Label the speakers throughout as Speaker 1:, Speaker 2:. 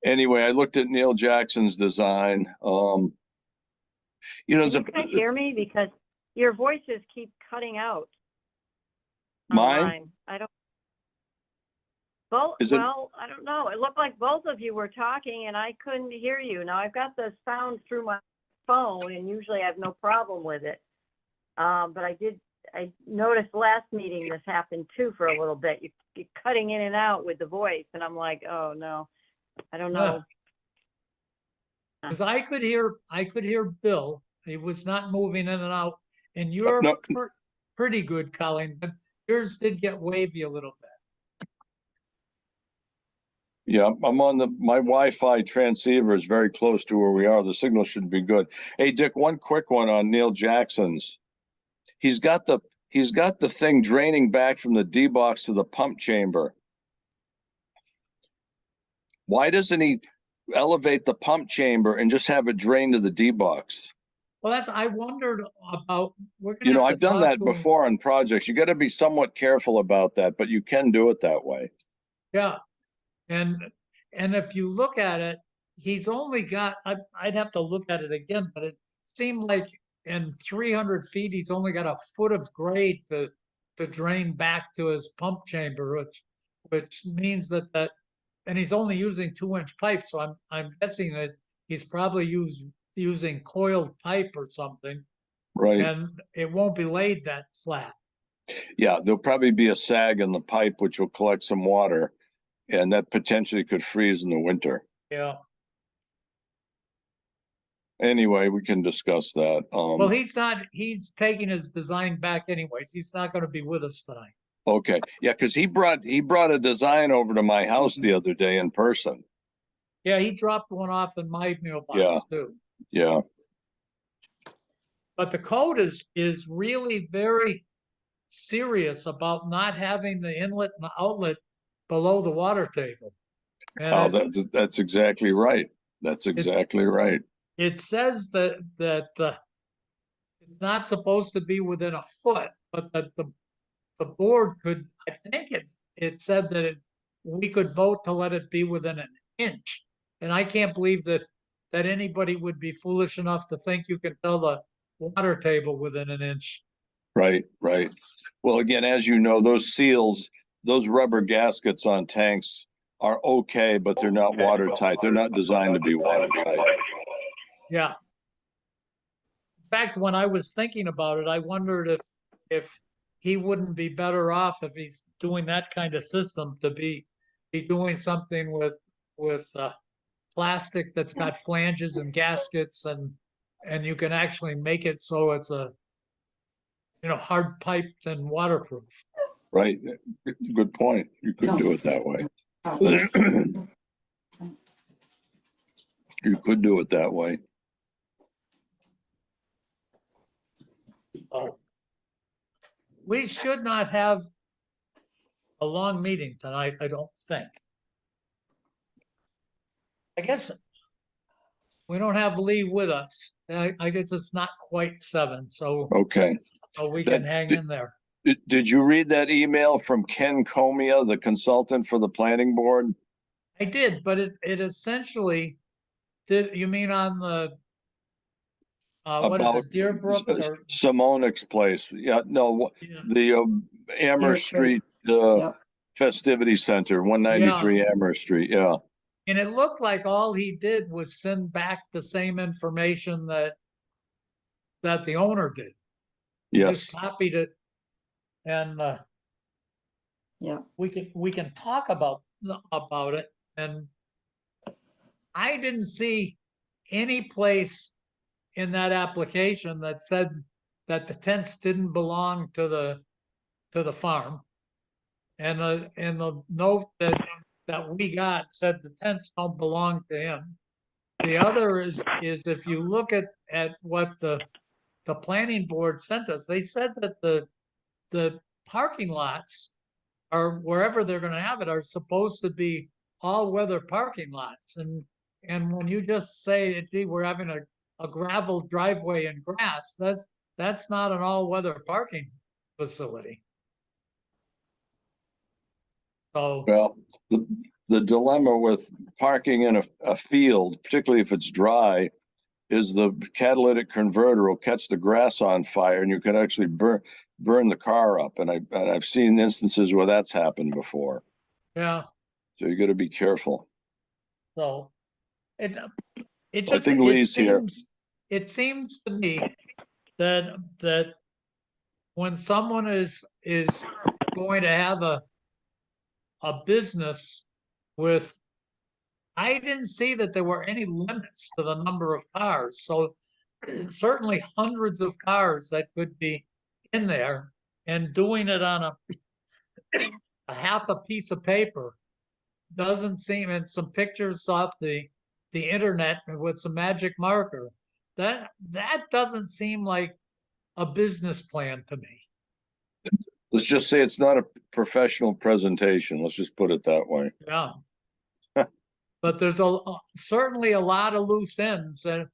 Speaker 1: Anyway, I looked at Neil Jackson's design. You know,
Speaker 2: Can you guys hear me? Because your voices keep cutting out.
Speaker 1: mine?
Speaker 2: I don't. Well, I don't know. It looked like both of you were talking and I couldn't hear you. Now I've got the sound through my phone and usually I have no problem with it. But I noticed last meeting this happened too for a little bit. You're cutting in and out with the voice and I'm like, oh no, I don't know.
Speaker 3: Because I could hear Bill. He was not moving in and out. And you're
Speaker 1: No.
Speaker 3: pretty good, Colleen, but yours did get wavy a little bit.
Speaker 1: Yeah, I'm on my Wi-Fi transceiver is very close to where we are. The signal should be good. Hey, Dick, one quick one on Neil Jackson's. He's got the thing draining back from the D box to the pump chamber. Why doesn't he elevate the pump chamber and just have it drain to the D box?
Speaker 3: Well, I wondered about.
Speaker 1: I've done that before on projects. You got to be somewhat careful about that, but you can do it that way.
Speaker 3: Yeah. And if you look at it, he's only got, I'd have to look at it again, but it seemed like in 300 feet, he's only got a foot of grade to drain back to his pump chamber, which means that and he's only using 2-inch pipe. So I'm guessing that he's probably using coiled pipe or something.
Speaker 1: Right.
Speaker 3: And it won't be laid that flat.
Speaker 1: Yeah, there'll probably be a sag in the pipe, which will collect some water. And that potentially could freeze in the winter.
Speaker 3: Yeah.
Speaker 1: Anyway, we can discuss that.
Speaker 3: Well, he's taking his design back anyways. He's not going to be with us tonight.
Speaker 1: Okay. Yeah, because he brought a design over to my house the other day in person.
Speaker 3: Yeah, he dropped one off in my mailbox too.
Speaker 1: Yeah.
Speaker 3: But the code is really very serious about not having the inlet and the outlet below the water table. And
Speaker 1: that's exactly right. That's exactly right.
Speaker 3: It says that it's not supposed to be within a foot, but that the board could. I think it said that we could vote to let it be within an inch, and I can't believe that anybody would be foolish enough to think you can tell the water table within an inch.
Speaker 1: Right. Well, again, as you know, those seals, those rubber gaskets on tanks are okay, but they're not watertight. They're not designed to be watertight.
Speaker 3: Yeah. In fact, when I was thinking about it, I wondered if he wouldn't be better off if he's doing that kind of system to be doing something with plastic that's got flanges and gaskets and you can actually make it so it's a hard piped and waterproof.
Speaker 1: Right. Good point. You could do it that way. You could do it that way.
Speaker 3: Oh. We should not have a long meeting tonight, I don't think. I guess we don't have Lee with us. I guess it's not quite 7, so
Speaker 1: okay.
Speaker 3: So we can hang in there.
Speaker 1: Did you read that email from Ken Comia, the consultant for the planning board?
Speaker 3: I did, but it essentially did. You mean on the what is it, Deerbrook or
Speaker 1: Simonic's place? Yeah, no,
Speaker 3: yeah.
Speaker 1: The Amherst Street Festivity Center, 193 Amherst Street. Yeah.
Speaker 3: And it looked like all he did was send back the same information that the owner did. He just copied it, and we can talk about it. And I didn't see any place in that application that said that the tents didn't belong to the farm, and the note that we got said the tents don't belong to him. The other is if you look at what the planning board sent us, they said that the parking lots are wherever they're going to have it are supposed to be all-weather parking lots, and when you just say, gee, we're having a gravel driveway and grass, that's not an all-weather parking facility. So
Speaker 1: well, the dilemma with parking in a field, particularly if it's dry, is the catalytic converter will catch the grass on fire and you can actually burn the car up. And I've seen instances where that's happened before.
Speaker 3: Yeah,
Speaker 1: So you got to be careful.
Speaker 3: so it
Speaker 1: I
Speaker 3: just,
Speaker 1: think Lee's here.
Speaker 3: it seems to me that when someone is going to have a business with, I didn't see that there were any limits to the number of cars. So certainly hundreds of cars that could be in there, and doing it on a half a piece of paper doesn't seem, and some pictures off the internet with some magic marker, that doesn't seem like a business plan to me.
Speaker 1: Let's just say it's not a professional presentation. Let's just put it that way.
Speaker 3: Yeah. But there's certainly a lot of loose ends, and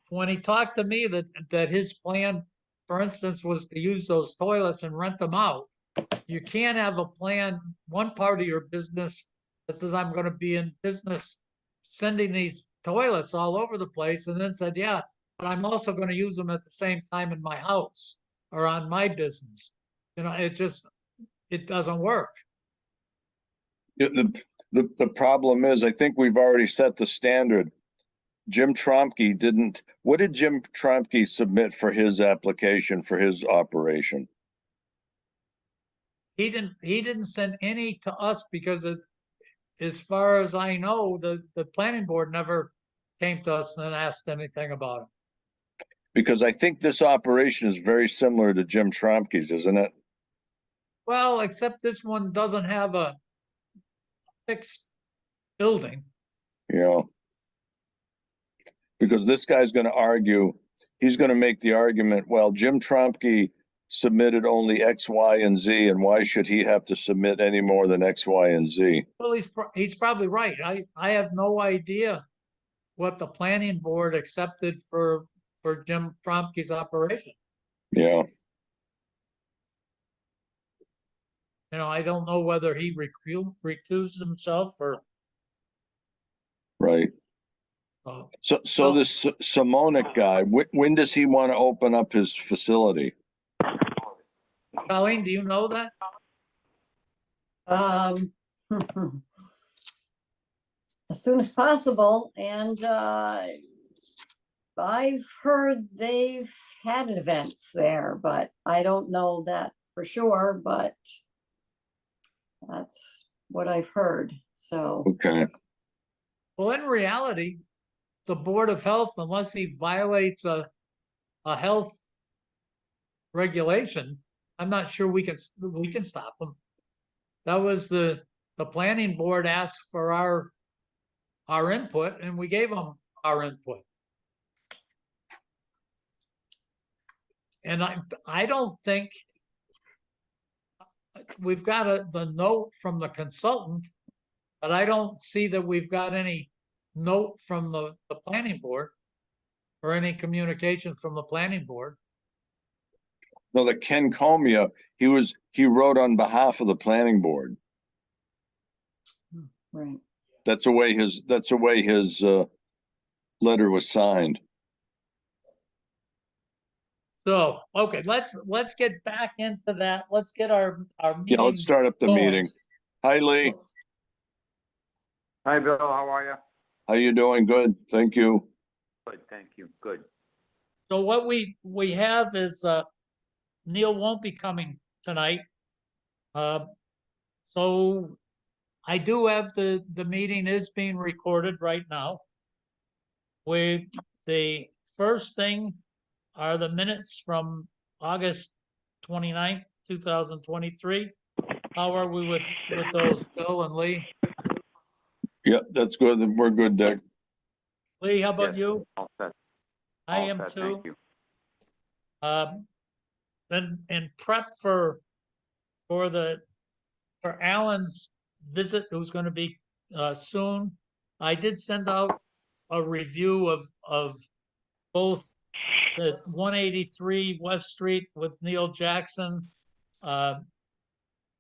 Speaker 3: when he talked to me that his plan, for instance, was to use those toilets and rent them out. You can't have a plan, one part of your business that says I'm going to be in business sending these toilets all over the place, and then said, yeah, but I'm also going to use them at the same time in my house or on my business. It doesn't work.
Speaker 1: The problem is, I think we've already set the standard. Jim Tromke didn't. What did Jim Tromke submit for his application for his operation?
Speaker 3: He didn't send any to us because as far as I know, the planning board never came to us and asked anything about it.
Speaker 1: Because I think this operation is very similar to Jim Tromke's, isn't it?
Speaker 3: Well, except this one doesn't have a fixed building.
Speaker 1: Yeah. Because this guy's going to argue, he's going to make the argument, well, Jim Tromke submitted only X, Y, and Z, and why should he have to submit any more than X, Y, and Z?
Speaker 3: Well, he's probably right. I have no idea what the planning board accepted for Jim Tromke's operation.
Speaker 1: Yeah.
Speaker 3: I don't know whether he recused himself or.
Speaker 1: Right. So this Simonic guy, when does he want to open up his facility?
Speaker 3: Colleen, do you know that?
Speaker 4: As soon as possible, and I've heard they've had events there, but I don't know that for sure, but that's what I've heard, so.
Speaker 1: Okay.
Speaker 3: Well, in reality, the Board of Health, unless he violates a health regulation, I'm not sure we can stop him. That was the planning board asked for our input, and we gave them our input. And I don't think we've got the note from the consultant, but I don't see that we've got any note from the planning board or any communication from the planning board.
Speaker 1: No, the Ken Comia, he wrote on behalf of the planning board.
Speaker 4: Right.
Speaker 1: That's the way his letter was signed.
Speaker 3: So, okay, let's get back into that. Let's get our meeting.
Speaker 1: Yeah, let's start up the meeting. Hi, Lee.
Speaker 5: Hi, Bill. How are you?
Speaker 1: How you doing? Good. Thank you.
Speaker 5: Good, thank you. Good.
Speaker 3: So what we have is Neil won't be coming tonight. So I do have the meeting is being recorded right now. The first thing are the minutes from August 29th, 2023. How are we with those, Bill and Lee?
Speaker 1: Yeah, that's good. We're good, Dick.
Speaker 3: Lee, how about
Speaker 5: Yes,
Speaker 3: you?
Speaker 5: all set.
Speaker 3: I
Speaker 5: All
Speaker 3: am
Speaker 5: set,
Speaker 3: too.
Speaker 5: Thank you.
Speaker 3: Then in prep for Alan's visit, who's going to be soon, I did send out a review of both the 183 West Street with Neil Jackson,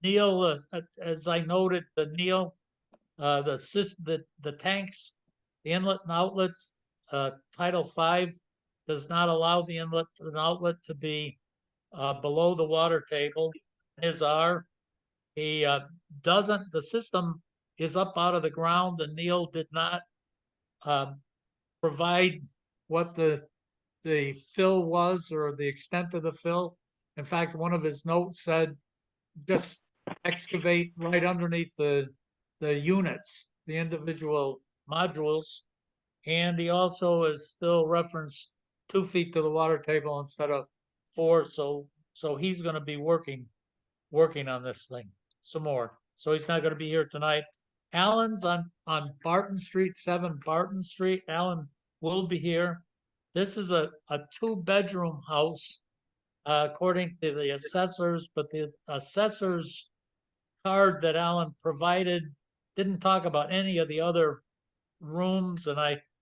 Speaker 3: Neil, as I noted, Neil, the tanks, the inlet and outlets, Title V does not allow the inlet and outlet to be below the water table. His are. He doesn't, the system is up out of the ground, and Neil did not provide what the fill was or the extent of the fill. In fact, one of his notes said, just excavate right underneath the units, the individual modules. And he also is still referenced 2 feet to the water table instead of 4. So he's going to be working on this thing some more. So he's not going to be here tonight. Alan's on Barton Street, 7 Barton Street. Alan will be here. This is a 2-bedroom house, according to the assessors, but the assessor's card that Alan provided didn't talk about any of the other rooms. And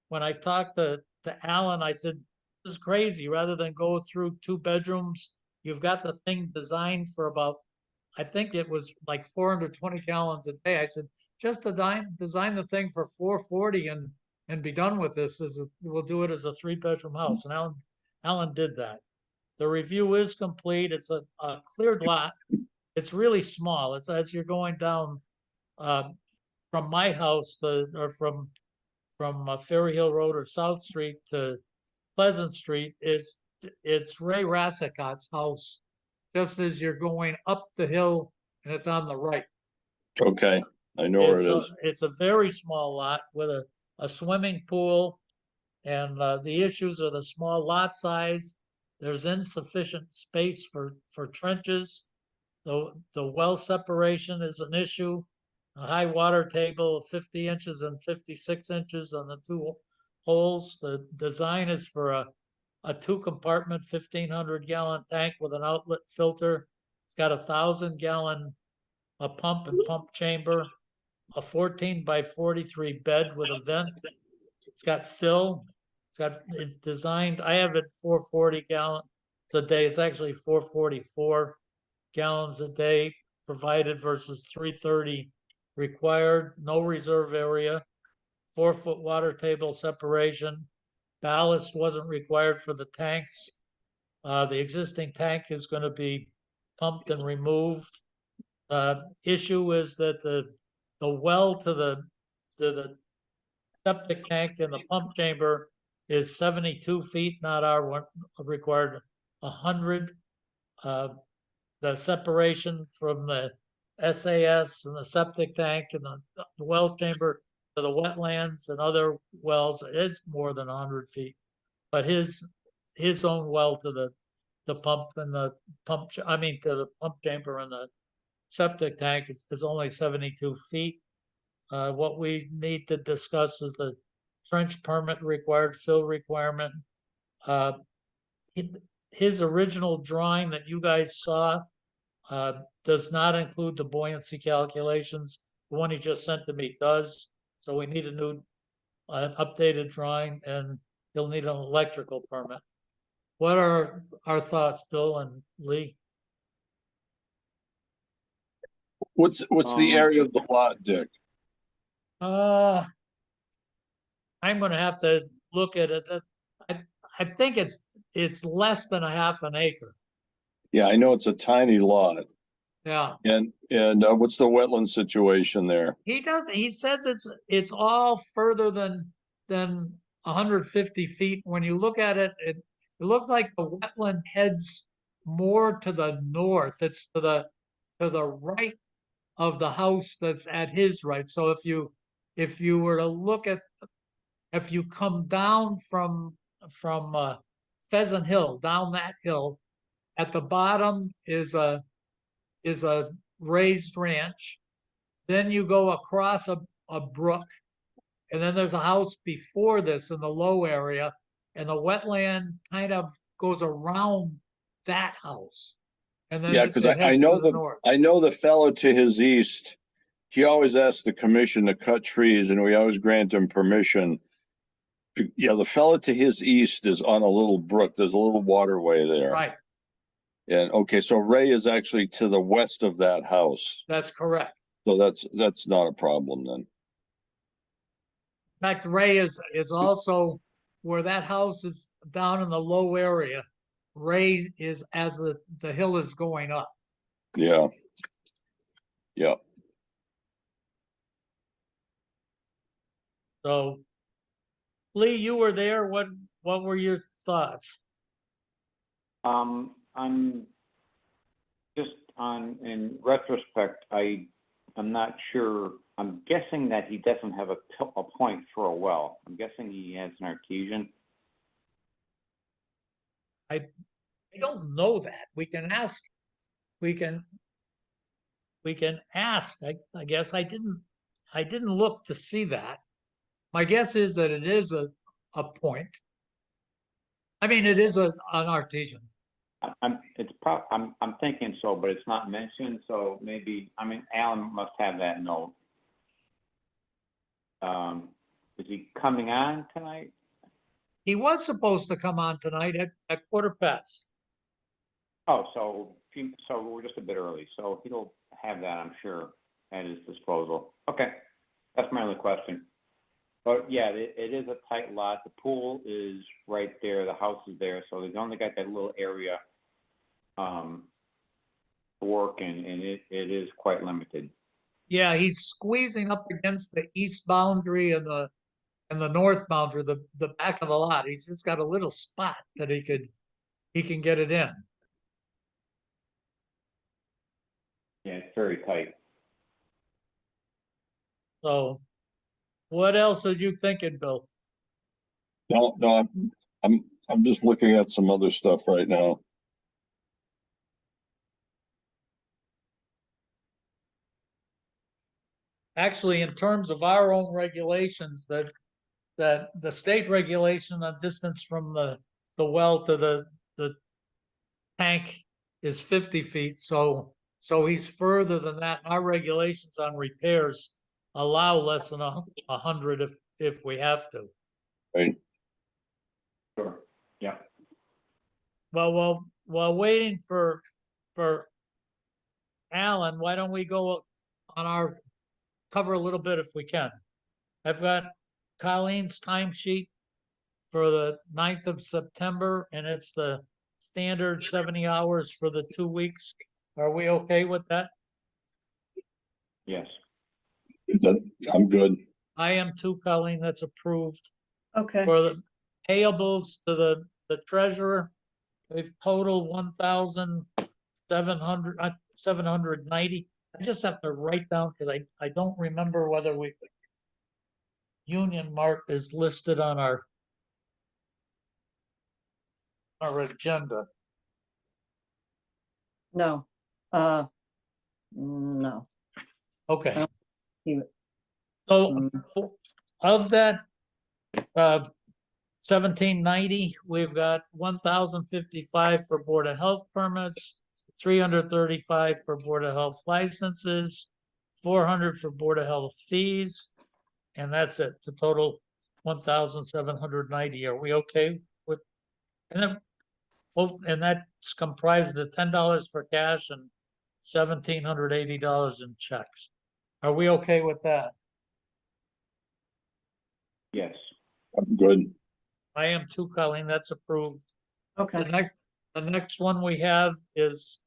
Speaker 3: when I talked to Alan, I said, this is crazy. Rather than go through 2 bedrooms, you've got the thing designed for about, I think it was like 420 gallons a day. I said, just design the thing for 440 and be done with this. We'll do it as a 3-bedroom house. And Alan did that. The review is complete. It's a cleared lot. It's really small. It's as you're going down from my house or from Ferry Hill Road or South Street to Pleasant Street. It's Ray Rassicott's house, just as you're going up the hill, and it's on the right.
Speaker 1: Okay, I know where it is.
Speaker 3: It's a very small lot with a swimming pool, and the issues are the small lot size. There's insufficient space for trenches. The well separation is an issue. A high water table of 50 inches and 56 inches on the 2 holes. The design is for a 2-compartment, 1,500-gallon tank with an outlet filter. It's got a 1,000-gallon pump and pump chamber, a 14 by 43 bed with a vent. It's got fill. It's designed, I have it 440 gallons a day. It's actually 444 gallons a day provided versus 330 required. No reserve area, 4-foot water table separation. Ballast wasn't required for the tanks. The existing tank is going to be pumped and removed. Issue is that the well to the septic tank and the pump chamber is 72 feet, not our one required 100. The separation from the SAS and the septic tank and the well chamber to the wetlands and other wells, it's more than 100 feet. But his own well to the pump and the pump, to the pump chamber and the septic tank is only 72 feet. What we need to discuss is the trench permit required, fill requirement. His original drawing that you guys saw does not include the buoyancy calculations. The one he just sent to me does. So we need a new updated drawing, and he'll need an electrical permit. What are our thoughts, Bill and Lee?
Speaker 1: What's the area of the lot, Dick?
Speaker 3: I'm gonna have to look at it. I think it's less than a half an acre.
Speaker 1: Yeah, I know it's a tiny lot.
Speaker 3: Yeah.
Speaker 1: And what's the wetland situation there?
Speaker 3: He says it's all further than 150 feet. When you look at it, it looks like the wetland heads more to the north. It's to the right of the house that's at his right. So if you were to look at, if you come down from Pheasant Hill, down that hill, at the bottom is a raised ranch. Then you go across a brook, and then there's a house before this in the low area, and the wetland kind of goes around that house. And then
Speaker 1: Yeah, because I know the fellow to his east, he always asks the commission to cut trees, and we always grant him permission. Yeah, the fellow to his east is on a little brook. There's a little waterway there.
Speaker 3: Right.
Speaker 1: And okay, so Ray is actually to the west of that house.
Speaker 3: That's correct.
Speaker 1: So that's not a problem then.
Speaker 3: In fact, Ray is also where that house is down in the low area. Ray is as the hill is going up.
Speaker 1: Yeah. Yeah.
Speaker 3: So, Lee, you were there. What were your thoughts?
Speaker 5: I'm just in retrospect, I'm not sure. I'm guessing that he doesn't have a point for a well. I'm guessing he has an artesian.
Speaker 3: I don't know that. We can ask. We can ask. I guess I didn't look to see that. My guess is that it is a point. I mean, it is an artesian.
Speaker 5: I'm thinking so, but it's not mentioned. So maybe, I mean, Alan must have that note. Is he coming on tonight?
Speaker 3: He was supposed to come on tonight at 15:15.
Speaker 5: Oh, so we're just a bit early. So he'll have that, I'm sure, at his disposal. Okay, that's my only question. But yeah, it is a tight lot. The pool is right there. The house is there. So they've only got that little area to work in, and it is quite limited.
Speaker 3: Yeah, he's squeezing up against the east boundary and the north boundary, the back of the lot. He's just got a little spot that he can get it in.
Speaker 5: Yeah, it's very tight.
Speaker 3: So, what else are you thinking, Bill?
Speaker 1: No, I'm just looking at some other stuff right now.
Speaker 3: Actually, in terms of our own regulations, that the state regulation on distance from the well to the tank is 50 feet. So he's further than that. Our regulations on repairs allow less than 100 if we have to.
Speaker 1: Right.
Speaker 5: Sure. Yeah.
Speaker 3: Well, while waiting for Alan, why don't we go on our cover a little bit if we can? I've got Colleen's timesheet for the 9th of September, and it's the standard 70 hours for the 2 weeks. Are we okay with that?
Speaker 5: Yes.
Speaker 1: I'm good.
Speaker 3: I am too, Colleen. That's approved.
Speaker 4: Okay,
Speaker 3: For the payables to the treasurer, they've totaled 790. I just have to write down because I don't remember whether Union Mart is listed on our agenda.
Speaker 4: no, no.
Speaker 3: Okay.
Speaker 4: You-
Speaker 3: So of that 1790, we've got 1,055 for Board of Health permits, 335 for Board of Health licenses, 400 for Board of Health fees, and that's it. The total 1,790. Are we okay with? And then, oh, and that's comprised of $10 for cash and $1,780 in checks. Are we okay with that?
Speaker 5: Yes.
Speaker 1: I'm good.
Speaker 3: I am too, Colleen. That's approved.
Speaker 4: Okay,
Speaker 3: The next one we have is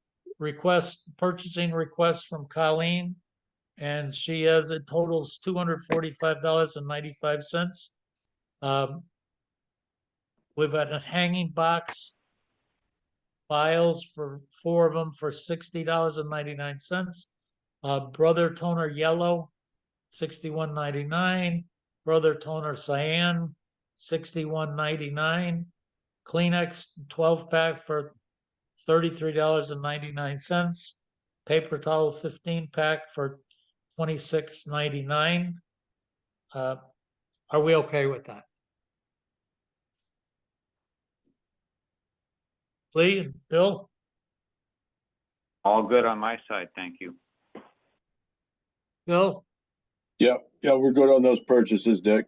Speaker 3: purchasing request from Colleen. And she has, it totals $245.95. We've got a hanging box files for 4 of them for $60.99. Brother toner yellow, $61.99. Brother toner cyan, $61.99. Kleenex 12-pack for $33.99. Paper towel 15-pack for $26.99. Are we okay with that? Lee and Bill?
Speaker 5: All good on my side. Thank you.
Speaker 3: Bill?
Speaker 1: Yeah, we're good on those purchases, Dick.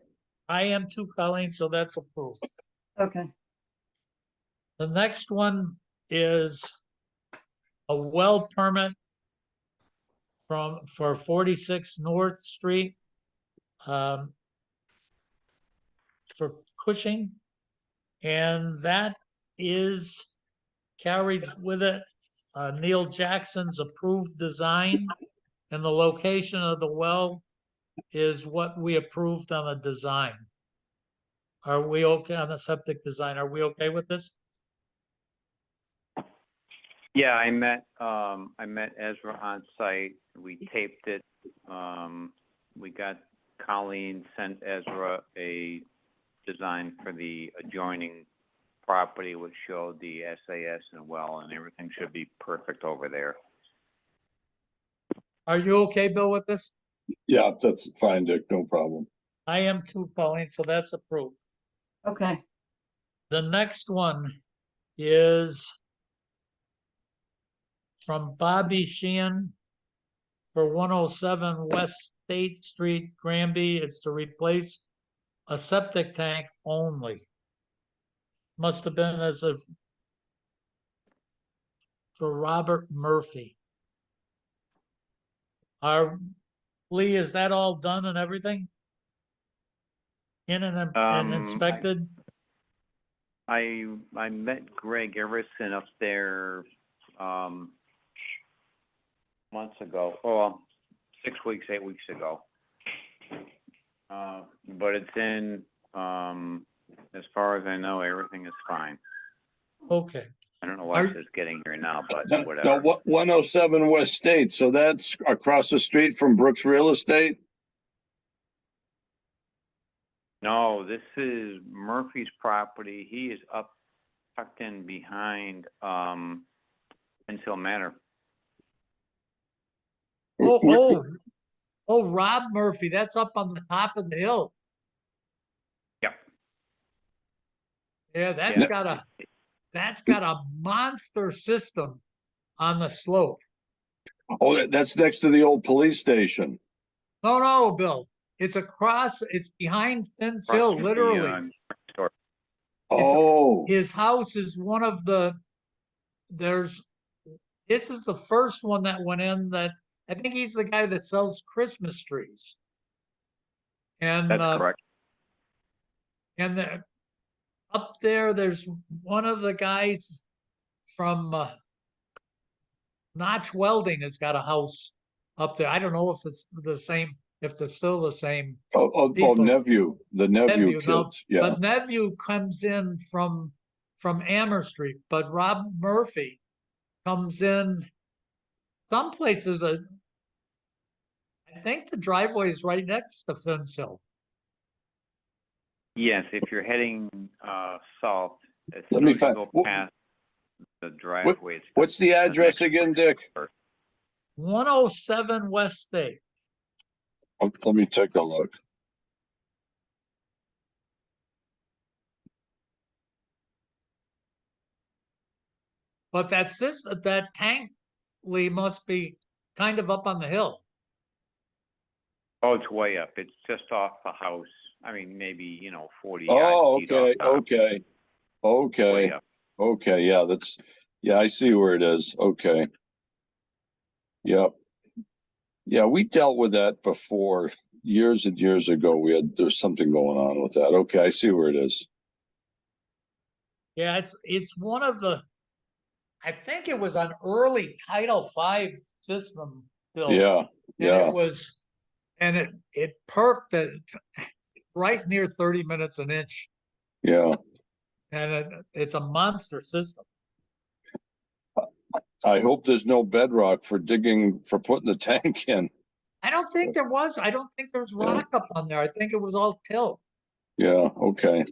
Speaker 3: I am too, Colleen, so that's approved.
Speaker 4: okay.
Speaker 3: The next one is a well permit for 46 North Street, for Cushing. And that is carried with it, Neil Jackson's approved design, and the location of the well is what we approved on the design. Are we okay on the septic design? Are we okay with this?
Speaker 5: Yeah, I met Ezra on site. We taped it. We got Colleen sent Ezra a design for the adjoining property, which showed the SAS and well, and everything should be perfect over there.
Speaker 3: Are you okay, Bill, with this?
Speaker 1: Yeah, that's fine, Dick, no problem.
Speaker 3: I am too, Colleen, so that's approved.
Speaker 4: Okay,
Speaker 3: The next one is from Bobby Sheehan for 107 West State Street, Granby. It's to replace a septic tank only. Must have been for Robert Murphy. Lee, is that all done and everything? In and inspected?
Speaker 5: I met Greg Everson up there months ago, well, 6 weeks, 8 weeks ago. But it's in, as far as I know, everything is fine.
Speaker 3: Okay.
Speaker 5: I don't know why it's just getting here now, but whatever.
Speaker 1: Now, what, 107 West State, so that's across the street from Brooks Real Estate?
Speaker 5: No, this is Murphy's property. He is up tucked in behind Hill Manor.
Speaker 3: Oh, Rob Murphy, that's up on the top of the hill.
Speaker 5: Yep.
Speaker 3: Yeah, that's got a monster system on the slope.
Speaker 1: Oh, that's next to the old police station.
Speaker 3: No, Bill. It's behind Finn's Hill, literally.
Speaker 1: Oh,
Speaker 3: His house is one of this is the first one that went in that, I think he's the guy that sells Christmas trees. And,
Speaker 5: That's correct.
Speaker 3: and up there, there's one of the guys from, Notch Welding has got a house up there. I don't know if it's the same, if they're still the same. People.
Speaker 1: Nephew, the nephew
Speaker 3: Now,
Speaker 1: kids, yeah.
Speaker 3: but nephew comes in from Amher Street, but Rob Murphy comes in. Some places, I think the driveway is right next to Finn's Hill.
Speaker 5: Yes, if you're heading south, as
Speaker 1: Let
Speaker 5: soon
Speaker 1: me
Speaker 5: as you
Speaker 1: find-
Speaker 5: go
Speaker 1: what-
Speaker 5: past the driveway. it's
Speaker 1: What's the address again, Dick?
Speaker 3: 107 West State.
Speaker 1: Oh, let me take a look.
Speaker 3: But that tank, Lee, must be kind of up on the hill.
Speaker 5: Oh, it's way up. It's just off the house. I mean, maybe, 40
Speaker 1: Oh,
Speaker 5: odd feet off the house. Way
Speaker 1: okay,
Speaker 5: up.
Speaker 1: okay, yeah, I see where it is, okay. Yep. Yeah, we dealt with that before, years and years ago, there's something going on with that, okay, I see where it is.
Speaker 3: Yeah, it's one of I think it was an early Title V system built.
Speaker 1: Yeah,
Speaker 3: And
Speaker 1: yeah,
Speaker 3: it perked it right near 30 minutes an inch.
Speaker 1: yeah.
Speaker 3: And it's a monster system.
Speaker 1: I hope there's no bedrock for putting the tank in.
Speaker 3: I don't think there was. I don't think there's rock up on there. I think it was all till.
Speaker 1: Yeah, okay.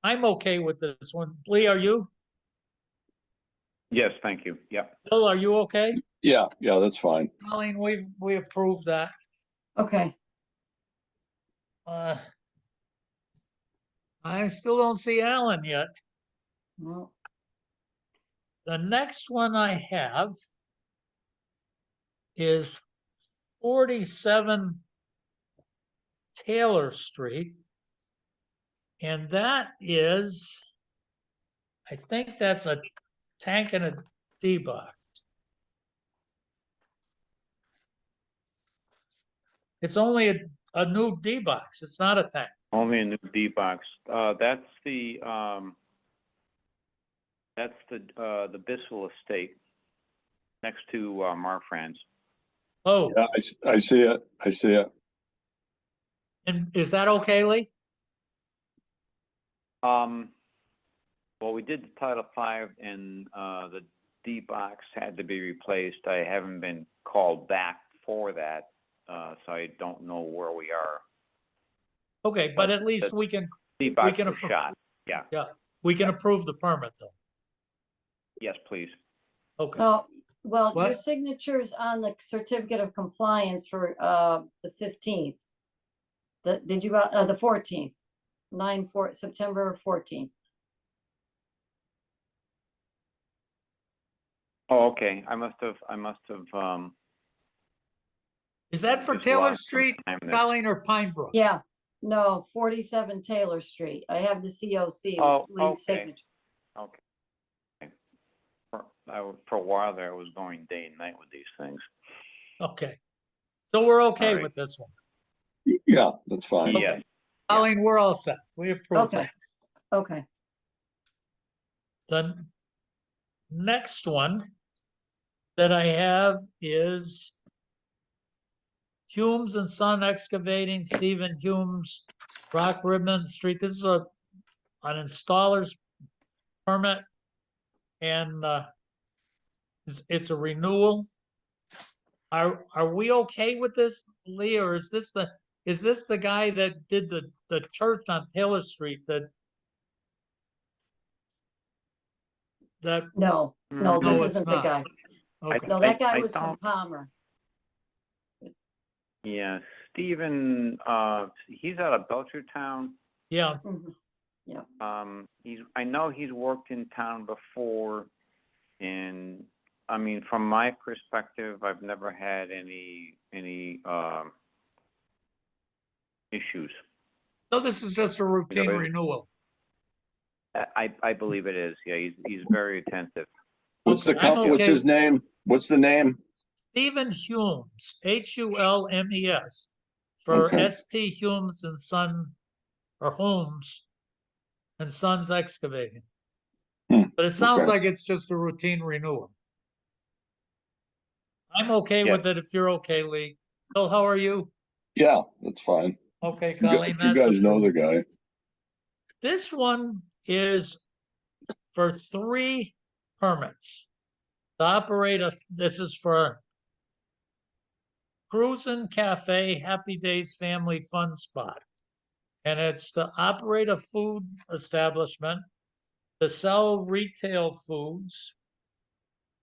Speaker 3: I'm okay with this one. Lee, are you?
Speaker 5: Yes, thank you. Yep.
Speaker 3: Bill, are you okay?
Speaker 1: Yeah, that's fine.
Speaker 3: Colleen, we approved that.
Speaker 4: okay.
Speaker 3: I still don't see Alan yet.
Speaker 4: Well,
Speaker 3: The next one I have is 47 Taylor Street. And that is, I think that's a tank and a D-box. It's only a new D box. It's not a tank.
Speaker 5: Only a new D box. That's the Bissell Estate next to Marfran's.
Speaker 3: Oh,
Speaker 1: Yeah, I see it. I see it.
Speaker 3: and is that okay, Lee?
Speaker 5: Well, we did the Title V and the D box had to be replaced. I haven't been called back for that, so I don't know where we are.
Speaker 3: Okay, but at least
Speaker 5: the
Speaker 3: we can,
Speaker 5: D box
Speaker 3: can
Speaker 5: was
Speaker 3: appro-
Speaker 5: shot. Yeah.
Speaker 3: yeah, we can approve the permit though.
Speaker 5: Yes, please.
Speaker 3: Okay,
Speaker 4: Oh, well, your
Speaker 3: What?
Speaker 4: signature's on the certificate of compliance for the 15th. Did you, the 14th, September 14th.
Speaker 5: Oh, okay. I must have
Speaker 3: is that for
Speaker 5: just
Speaker 3: Taylor
Speaker 5: lost some
Speaker 3: Street,
Speaker 5: time there.
Speaker 3: Colleen, or Pine Brook?
Speaker 4: Yeah, no, 47 Taylor Street. I have the COC
Speaker 5: Oh,
Speaker 4: with Lee's
Speaker 5: okay.
Speaker 4: signature.
Speaker 5: Okay. For a while there, I was going day and night with these things.
Speaker 3: Okay, so we're okay
Speaker 5: right.
Speaker 3: with this one.
Speaker 1: Yeah, that's fine.
Speaker 5: Yeah.
Speaker 3: Okay. Colleen, we're all set. We approve
Speaker 4: Okay,
Speaker 3: that.
Speaker 4: okay.
Speaker 3: The next one that I have is Humes and Son Excavating, Stephen Humes, Rock Ribbon Street. This is an installer's permit, and it's a renewal. Are we okay with this, Lee, or is this the guy that did the church on Taylor Street that
Speaker 4: No,
Speaker 5: Mm,
Speaker 4: no, this
Speaker 3: No, it's
Speaker 4: isn't the
Speaker 3: not.
Speaker 4: guy.
Speaker 3: okay.
Speaker 4: No, that guy
Speaker 5: I
Speaker 4: was from
Speaker 5: don't-
Speaker 4: Palmer.
Speaker 5: Yeah, Stephen, he's out of Belchertown.
Speaker 3: Yeah,
Speaker 4: Mhm.
Speaker 5: I know he's worked in town before, and I mean, from my perspective, I've never had any issues.
Speaker 3: so this is just a routine
Speaker 5: No, it-
Speaker 3: renewal.
Speaker 5: I believe it is. Yeah, he's very attentive.
Speaker 1: What's the
Speaker 3: Okay, I'm
Speaker 1: company? What's
Speaker 3: okay.
Speaker 1: his name? What's the name?
Speaker 3: Stephen Humes, Hulmes, for
Speaker 1: Okay.
Speaker 3: ST Humes and Son, or Holmes and Sons Excavating. But it sounds
Speaker 1: okay.
Speaker 3: like it's just a routine renewal. I'm okay
Speaker 5: Yes.
Speaker 3: with it if you're okay, Lee. Phil, how are you?
Speaker 1: Yeah, that's fine.
Speaker 3: Okay,
Speaker 1: You
Speaker 3: Colleen,
Speaker 1: guys, you
Speaker 3: that's
Speaker 1: guys know the
Speaker 3: approved.
Speaker 1: guy.
Speaker 3: This one is for 3 permits. To operate this is for Cruisin' Cafe, Happy Days Family Fun Spot. And it's to operate a food establishment, to sell retail foods,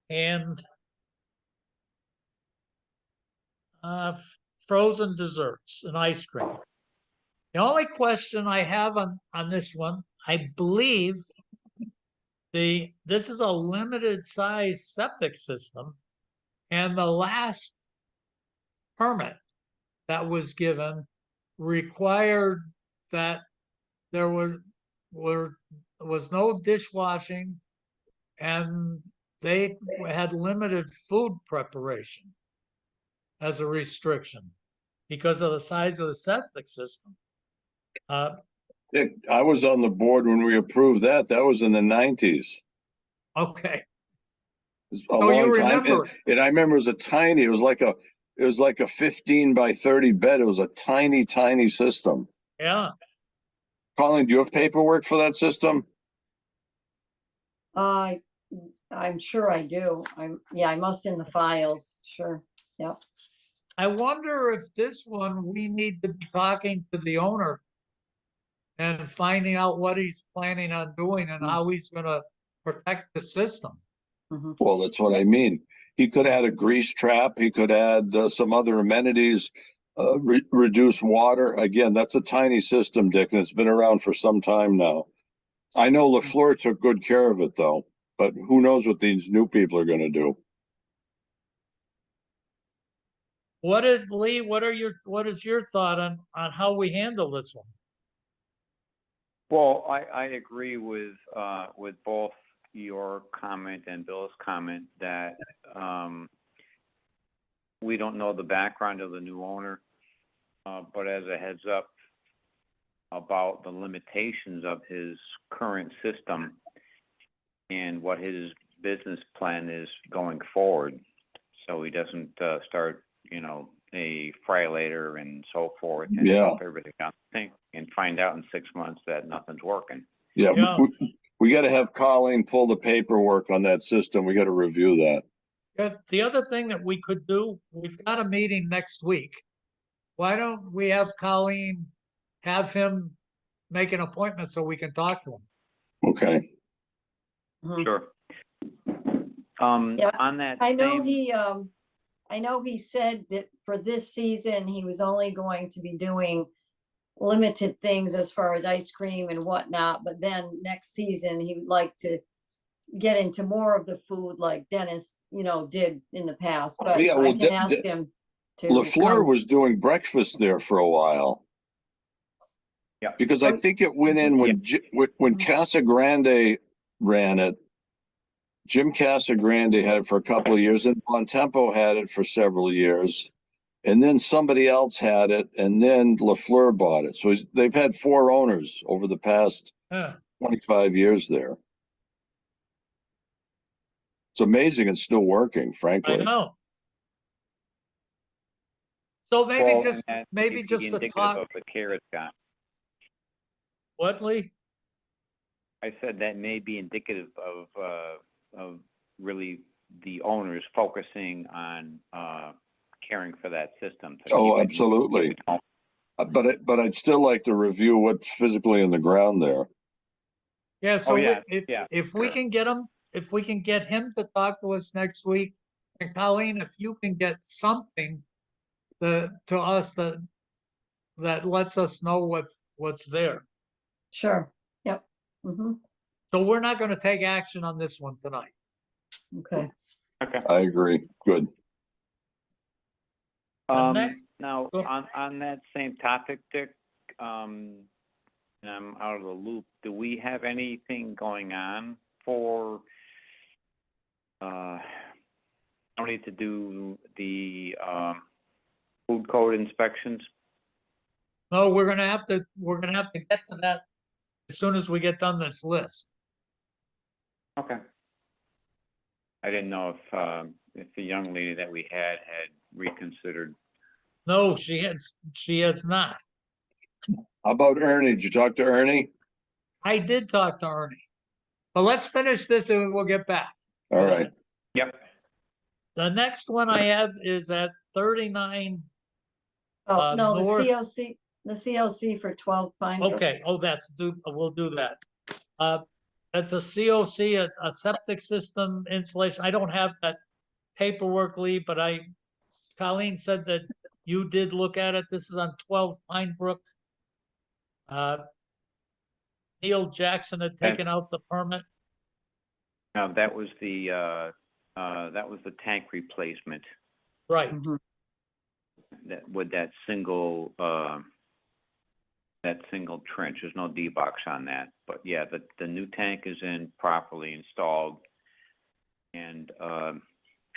Speaker 3: and frozen desserts and ice cream. The only question I have on this one, I believe this is a limited size septic system, and the last permit that was given required that there was no dishwashing, and they had limited food preparation as a restriction because of the size of the septic system.
Speaker 1: Dick, I was on the board when we approved that. That was in the 90s.
Speaker 3: Okay,
Speaker 1: It was a
Speaker 3: so you
Speaker 1: long time.
Speaker 3: remember,
Speaker 1: And I remember it was like a 15 by 30 bed. It was a tiny, tiny system.
Speaker 3: yeah.
Speaker 1: Colleen, do you have paperwork for that system?
Speaker 4: I'm sure I do. I must in the files, sure. Yep.
Speaker 3: I wonder if this one, we need to be talking to the owner and finding out what he's planning on doing and how he's gonna protect the system.
Speaker 4: Mhm.
Speaker 1: Well, that's what I mean. He could add a grease trap. He could add some other amenities, reduce water. Again, that's a tiny system, Dick, and it's been around for some time now. I know LaFleur took good care of it though, but who knows what these new people are gonna do?
Speaker 3: What is, Lee, what is your thought on how we handle this one?
Speaker 5: Well, I agree with both your comment and Bill's comment that we don't know the background of the new owner. but as a heads up about the limitations of his current system and what his business plan is going forward, so he doesn't start, a fry later and so forth, and
Speaker 1: Yeah.
Speaker 5: dump everything on the sink and find out in 6 months that nothing's working.
Speaker 1: Yeah,
Speaker 3: Yeah.
Speaker 1: we got to have Colleen pull the paperwork on that system. We got to review that.
Speaker 3: The other thing that we could do, we've got a meeting next week. Why don't we have Colleen have him make an appointment so we can talk to him?
Speaker 1: Okay.
Speaker 4: Mhm.
Speaker 5: Sure.
Speaker 4: Yeah,
Speaker 5: On that
Speaker 4: I know
Speaker 5: same,
Speaker 4: I know he said that for this season, he was only going to be doing limited things as far as ice cream and whatnot, but then next season, he would like to get into more of the food like Dennis, did in the past, but
Speaker 1: Yeah,
Speaker 4: I
Speaker 1: well,
Speaker 4: can ask him to
Speaker 1: LaFleur
Speaker 4: come.
Speaker 1: was doing breakfast there for a while.
Speaker 5: Yeah.
Speaker 1: Because I think it went in when Casa Grande ran it. Jim Casa Grande had it for a couple of years, and Bontempo had it for several years, and then somebody else had it, and then LaFleur bought it. So they've had 4 owners over the past
Speaker 3: Yeah.
Speaker 1: 25 years there. It's amazing it's still working,
Speaker 3: I
Speaker 1: frankly.
Speaker 3: know. So maybe
Speaker 5: well,
Speaker 3: just,
Speaker 5: and that
Speaker 3: maybe
Speaker 5: may be
Speaker 3: just to
Speaker 5: indicative
Speaker 3: talk,
Speaker 5: of the care it's got.
Speaker 3: what, Lee?
Speaker 5: I said that may be indicative of really the owners focusing on caring for that system. To
Speaker 1: Oh,
Speaker 5: keep it-
Speaker 1: absolutely.
Speaker 5: keep it going.
Speaker 1: But I'd still like to review what's physically in the ground there.
Speaker 3: Yeah, so
Speaker 5: yeah,
Speaker 3: if,
Speaker 5: yeah,
Speaker 3: if we
Speaker 5: sure.
Speaker 3: can get him, if we can get him to talk to us next week, and Colleen, if you can get something to us that lets us know what's there.
Speaker 4: Sure, yep. Hmm.
Speaker 3: So we're not gonna take action on this one tonight.
Speaker 4: Okay,
Speaker 5: Okay.
Speaker 1: I agree. Good.
Speaker 3: next-
Speaker 5: Now,
Speaker 3: go-
Speaker 5: on that same topic, Dick, and I'm out of the loop, do we have anything going on for Tony to do the food code inspections?
Speaker 3: No, we're gonna have to get to that as soon as we get done this list.
Speaker 5: Okay. I didn't know if the young lady that we had reconsidered.
Speaker 3: No, she has not.
Speaker 1: How about Ernie? Did you talk to Ernie?
Speaker 3: I did talk to Ernie. But let's finish this and we'll get back.
Speaker 1: All right.
Speaker 5: Yep.
Speaker 3: The next one I have is at 39.
Speaker 4: oh, no, the
Speaker 3: north.
Speaker 4: COC for 12 Pine Brook.
Speaker 3: Okay, we'll do that. That's a COC, a septic system installation. I don't have that paperwork, Lee, but Colleen said that you did look at it. This is on 12 Pine Brook. Neil Jackson had taken out the permit.
Speaker 5: Now, that was the tank replacement
Speaker 3: Right.
Speaker 4: Mhm.
Speaker 5: that with that single trench. There's no D-box on that, but yeah, the new tank is in properly installed and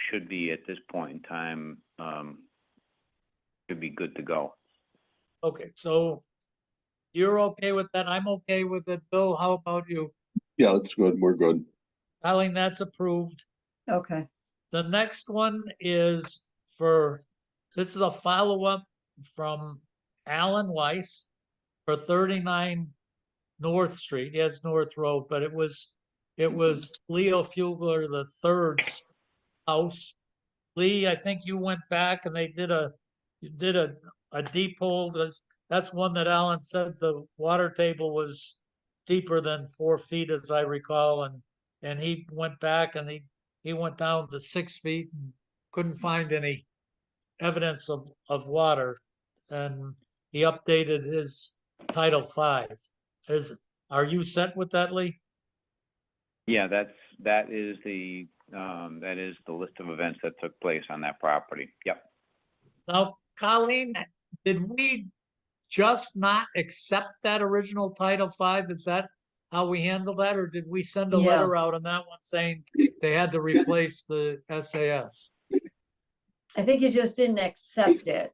Speaker 5: should be at this point in time should be good to go.
Speaker 3: Okay, so you're okay with that? I'm okay with it. Bill, how about you?
Speaker 1: Yeah, that's good. We're good.
Speaker 3: Colleen, that's approved.
Speaker 4: Okay,
Speaker 3: The next one is this is a follow-up from Alan Weiss for 39 North Street. Yes, North Road, but it was Leo Fugler the third's house. Lee, I think you went back and you did a deep hole. That's one that Alan said the water table was deeper than 4 feet, as I recall, and he went back and he went down to 6 feet and couldn't find any evidence of water. And he updated his Title V. Are you set with that, Lee?
Speaker 5: Yeah, that is the list of events that took place on that property. Yep.
Speaker 3: Now, Colleen, did we just not accept that original Title V? Is that how we handled that? Or did we send a
Speaker 4: Yeah.
Speaker 3: letter out on that one saying they had to replace the SAS?
Speaker 4: I think you just didn't accept it.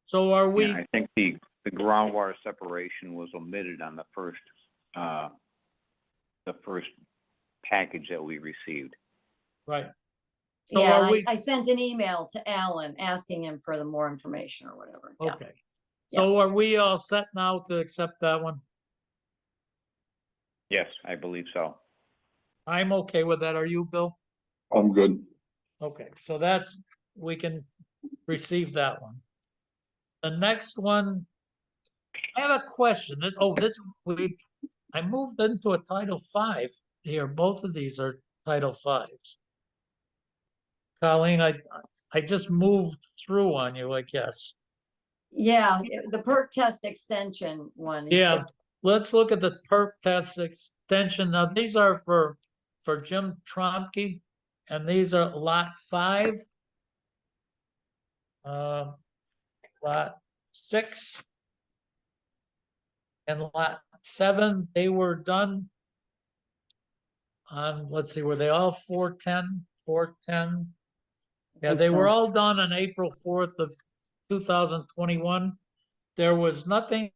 Speaker 3: So are
Speaker 5: Yeah,
Speaker 3: we,
Speaker 5: I think the groundwater separation was omitted on the first package that we received.
Speaker 3: right? So
Speaker 4: Yeah,
Speaker 3: are we,
Speaker 4: I sent an email to Alan asking him for the more information or whatever. Yeah.
Speaker 3: okay. So are we all set now to accept that one?
Speaker 5: Yes, I believe so.
Speaker 3: I'm okay with that. Are you, Bill?
Speaker 1: I'm good.
Speaker 3: Okay, so that's, we can receive that one. The next one, I have a question. I moved into a Title V here. Both of these are Title Vs. Colleen, I just moved through on you, I guess.
Speaker 4: Yeah, the perk test extension one. you
Speaker 3: Yeah,
Speaker 4: said-
Speaker 3: let's look at the perk test extension. Now, these are for Jim Tromke, and these are lot 5. Lot 6 and lot 7, they were done on, let's see, were they all 410? 410?
Speaker 4: I
Speaker 3: Yeah,
Speaker 4: think
Speaker 3: they were
Speaker 4: so.
Speaker 3: all done on April 4th of 2021. There was nothing,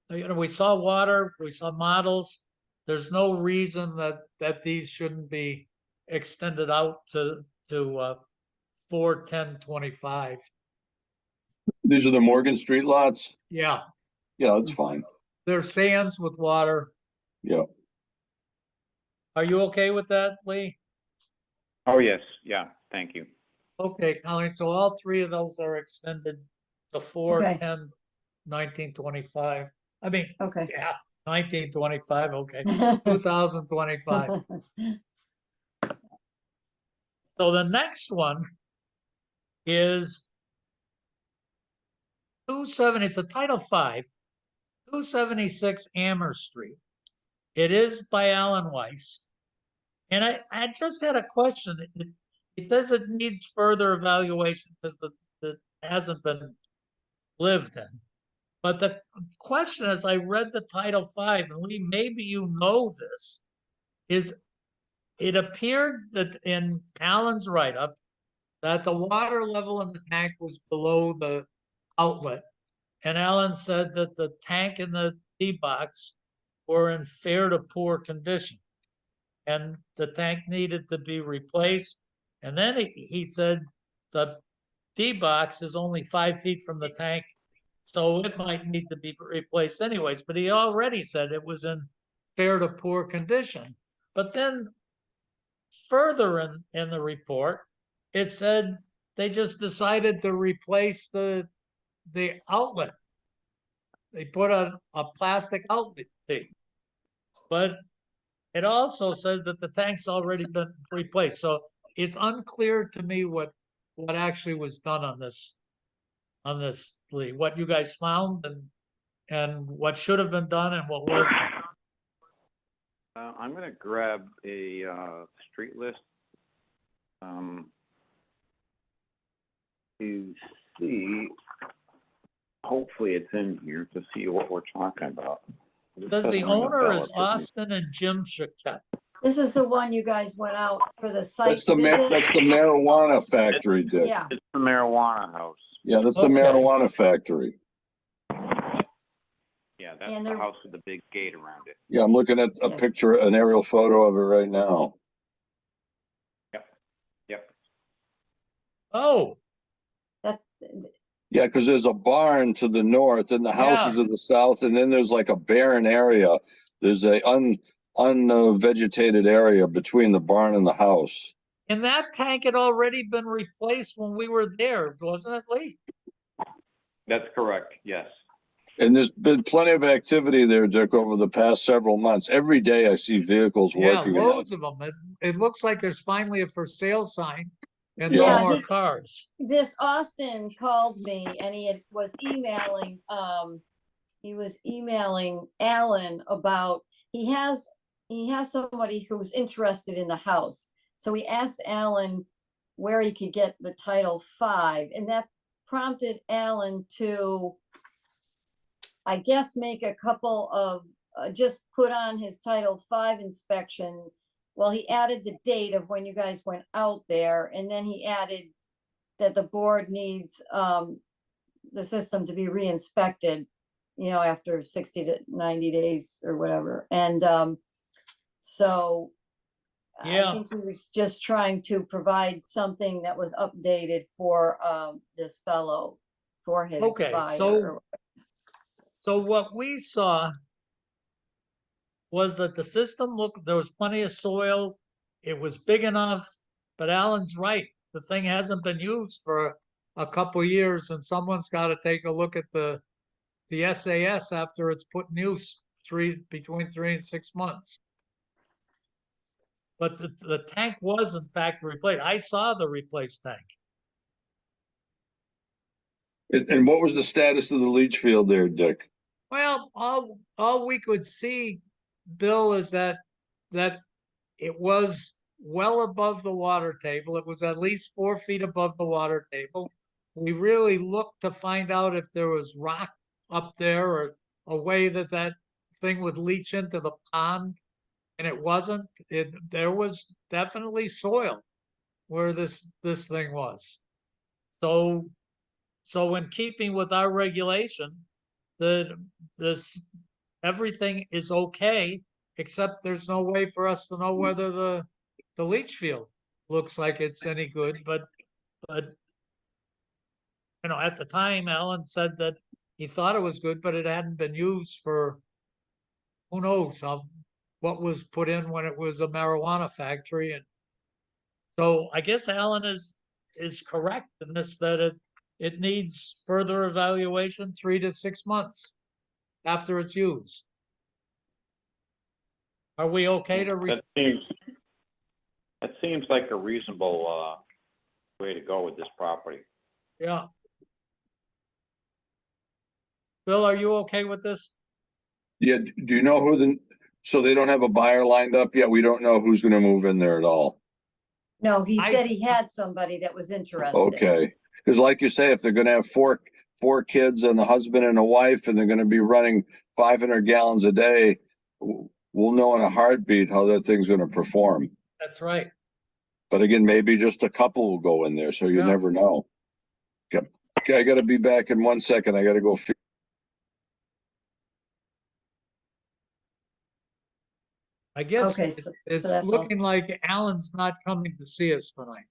Speaker 3: we saw water, we saw models. There's no reason that these shouldn't be extended out to 4/10/25.
Speaker 1: These are the Morgan Street lots?
Speaker 3: Yeah,
Speaker 1: Yeah, that's fine.
Speaker 3: they're sands with water.
Speaker 1: Yeah.
Speaker 3: Are you okay with that, Lee?
Speaker 5: Oh, yes, yeah, thank you.
Speaker 3: Okay, Colleen, so all 3 of those are extended to 4/10/1925. I mean,
Speaker 4: Okay.
Speaker 3: yeah, 1925, okay, 2025. So the next one is 270, it's a Title V, 276 Amherst Street. It is by Alan Weiss. And I just had a question. It says it needs further evaluation because the hasn't been lived in. But the question is, I read the Title V, and Lee, maybe you know this, is it appeared that in Alan's write-up that the water level in the tank was below the outlet. And Alan said that the tank and the D box were in fair to poor condition. And the tank needed to be replaced. And then he said the D box is only 5 feet from the tank, so it might need to be replaced anyways. But he already said it was in fair to poor condition. But then further in the report, it said they just decided to replace the outlet. They put a plastic outlet thing. But it also says that the tank's already been replaced. So it's unclear to me what actually was done on this, Lee, what you guys found and what should have been done and what was done.
Speaker 5: I'm gonna grab a street list to see. Hopefully, it's in here to see what we're talking about.
Speaker 3: Says the owner is Austin and Jim Chiquette.
Speaker 4: This is the one you guys went out for the site
Speaker 1: That's the
Speaker 4: visit?
Speaker 1: that's the marijuana factory, Dick.
Speaker 4: Yeah,
Speaker 5: It's the marijuana house.
Speaker 1: Yeah, that's the
Speaker 3: Okay.
Speaker 1: marijuana factory.
Speaker 5: Yeah, that's
Speaker 4: And
Speaker 5: the
Speaker 4: there-
Speaker 5: house with the big gate around it.
Speaker 1: Yeah, I'm looking at a
Speaker 4: Yeah.
Speaker 1: picture, an aerial photo of it right now.
Speaker 5: Yep.
Speaker 3: Oh,
Speaker 4: that,
Speaker 1: Yeah, because there's a barn to the north and the houses to the south, and then there's like a barren area. There's a unvegetated area between the barn and the house.
Speaker 3: and that tank had already been replaced when we were there, wasn't it, Lee?
Speaker 5: That's correct, yes.
Speaker 1: And there's been plenty of activity there, Dick, over the past several months. Every day I see vehicles
Speaker 3: Yeah,
Speaker 1: working in
Speaker 3: loads
Speaker 1: that.
Speaker 3: of them. It looks like there's finally a for sale sign and
Speaker 1: Yeah.
Speaker 3: no more
Speaker 4: he-
Speaker 3: cars.
Speaker 4: this Austin called me and was emailing, Alan about, he has somebody who's interested in the house. So he asked Alan where he could get the Title V, and that prompted Alan to, I guess, make a couple of, just put on his Title V inspection. Well, he added the date of when you guys went out there, and then he added that the board needs, the system to be re-inspected, after 60 to 90 days or whatever. And, so I
Speaker 3: Yeah.
Speaker 4: think he was just trying to provide something that was updated for, this fellow, for his
Speaker 3: Okay,
Speaker 4: buyer.
Speaker 3: so what we saw was that the system looked, there was plenty of soil. It was big enough, but Alan's right. The thing hasn't been used for a couple years, and someone's got to take a look at the SAS after it's put in use between 3 and 6 months. But the tank was in fact replaced. I saw the replaced tank.
Speaker 1: And what was the status of the leach field there, Dick?
Speaker 3: Well, all we could see, Bill, is that it was well above the water table. It was at least 4 feet above the water table. We really looked to find out if there was rock up there or a way that thing would leach into the pond, and it wasn't. There was definitely soil where this thing was. So in keeping with our regulation, this everything is okay, except there's no way for us to know whether the leach field looks like it's any good. But at the time, Alan said that he thought it was good, but it hadn't been used for who knows what was put in when it was a marijuana factory. And so I guess Alan is correct in this, that it needs further evaluation 3 to 6 months after it's used. Are we okay to?
Speaker 5: That seems like a reasonable way to go with this property.
Speaker 3: Yeah. Bill, are you okay with this?
Speaker 1: Yeah, do you know so they don't have a buyer lined up yet? We don't know who's gonna move in there at all.
Speaker 4: No, he
Speaker 3: I-
Speaker 4: said he had somebody that was interested.
Speaker 1: Okay, because like you say, if they're gonna have four kids and a husband and a wife, and they're gonna be running 500 gallons a day, we'll know in a heartbeat how that thing's gonna perform.
Speaker 3: That's right.
Speaker 1: But again, maybe just a couple will go in there, so you
Speaker 3: Yeah.
Speaker 1: never know. Okay, I gotta be back in 1 second. I gotta go.
Speaker 3: I guess
Speaker 4: Okay, so
Speaker 3: it's
Speaker 4: that's all.
Speaker 3: looking like Alan's not coming to see us tonight.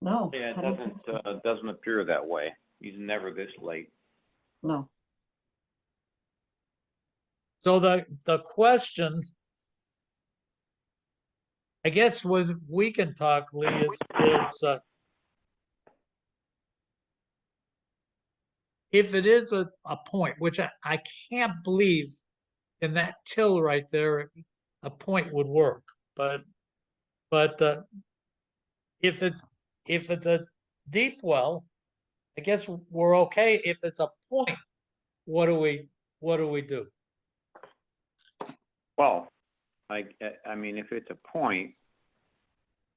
Speaker 4: No.
Speaker 5: Yeah,
Speaker 4: I don't think so.
Speaker 5: it doesn't appear that way. He's never this late.
Speaker 4: No.
Speaker 3: So the question, I guess, when we can talk, Lee, is if it is a point, which I can't believe in that till right there, a point would work. But if it's a deep well, I guess we're okay. If it's a point, what do we do?
Speaker 5: Well, I mean, if it's a point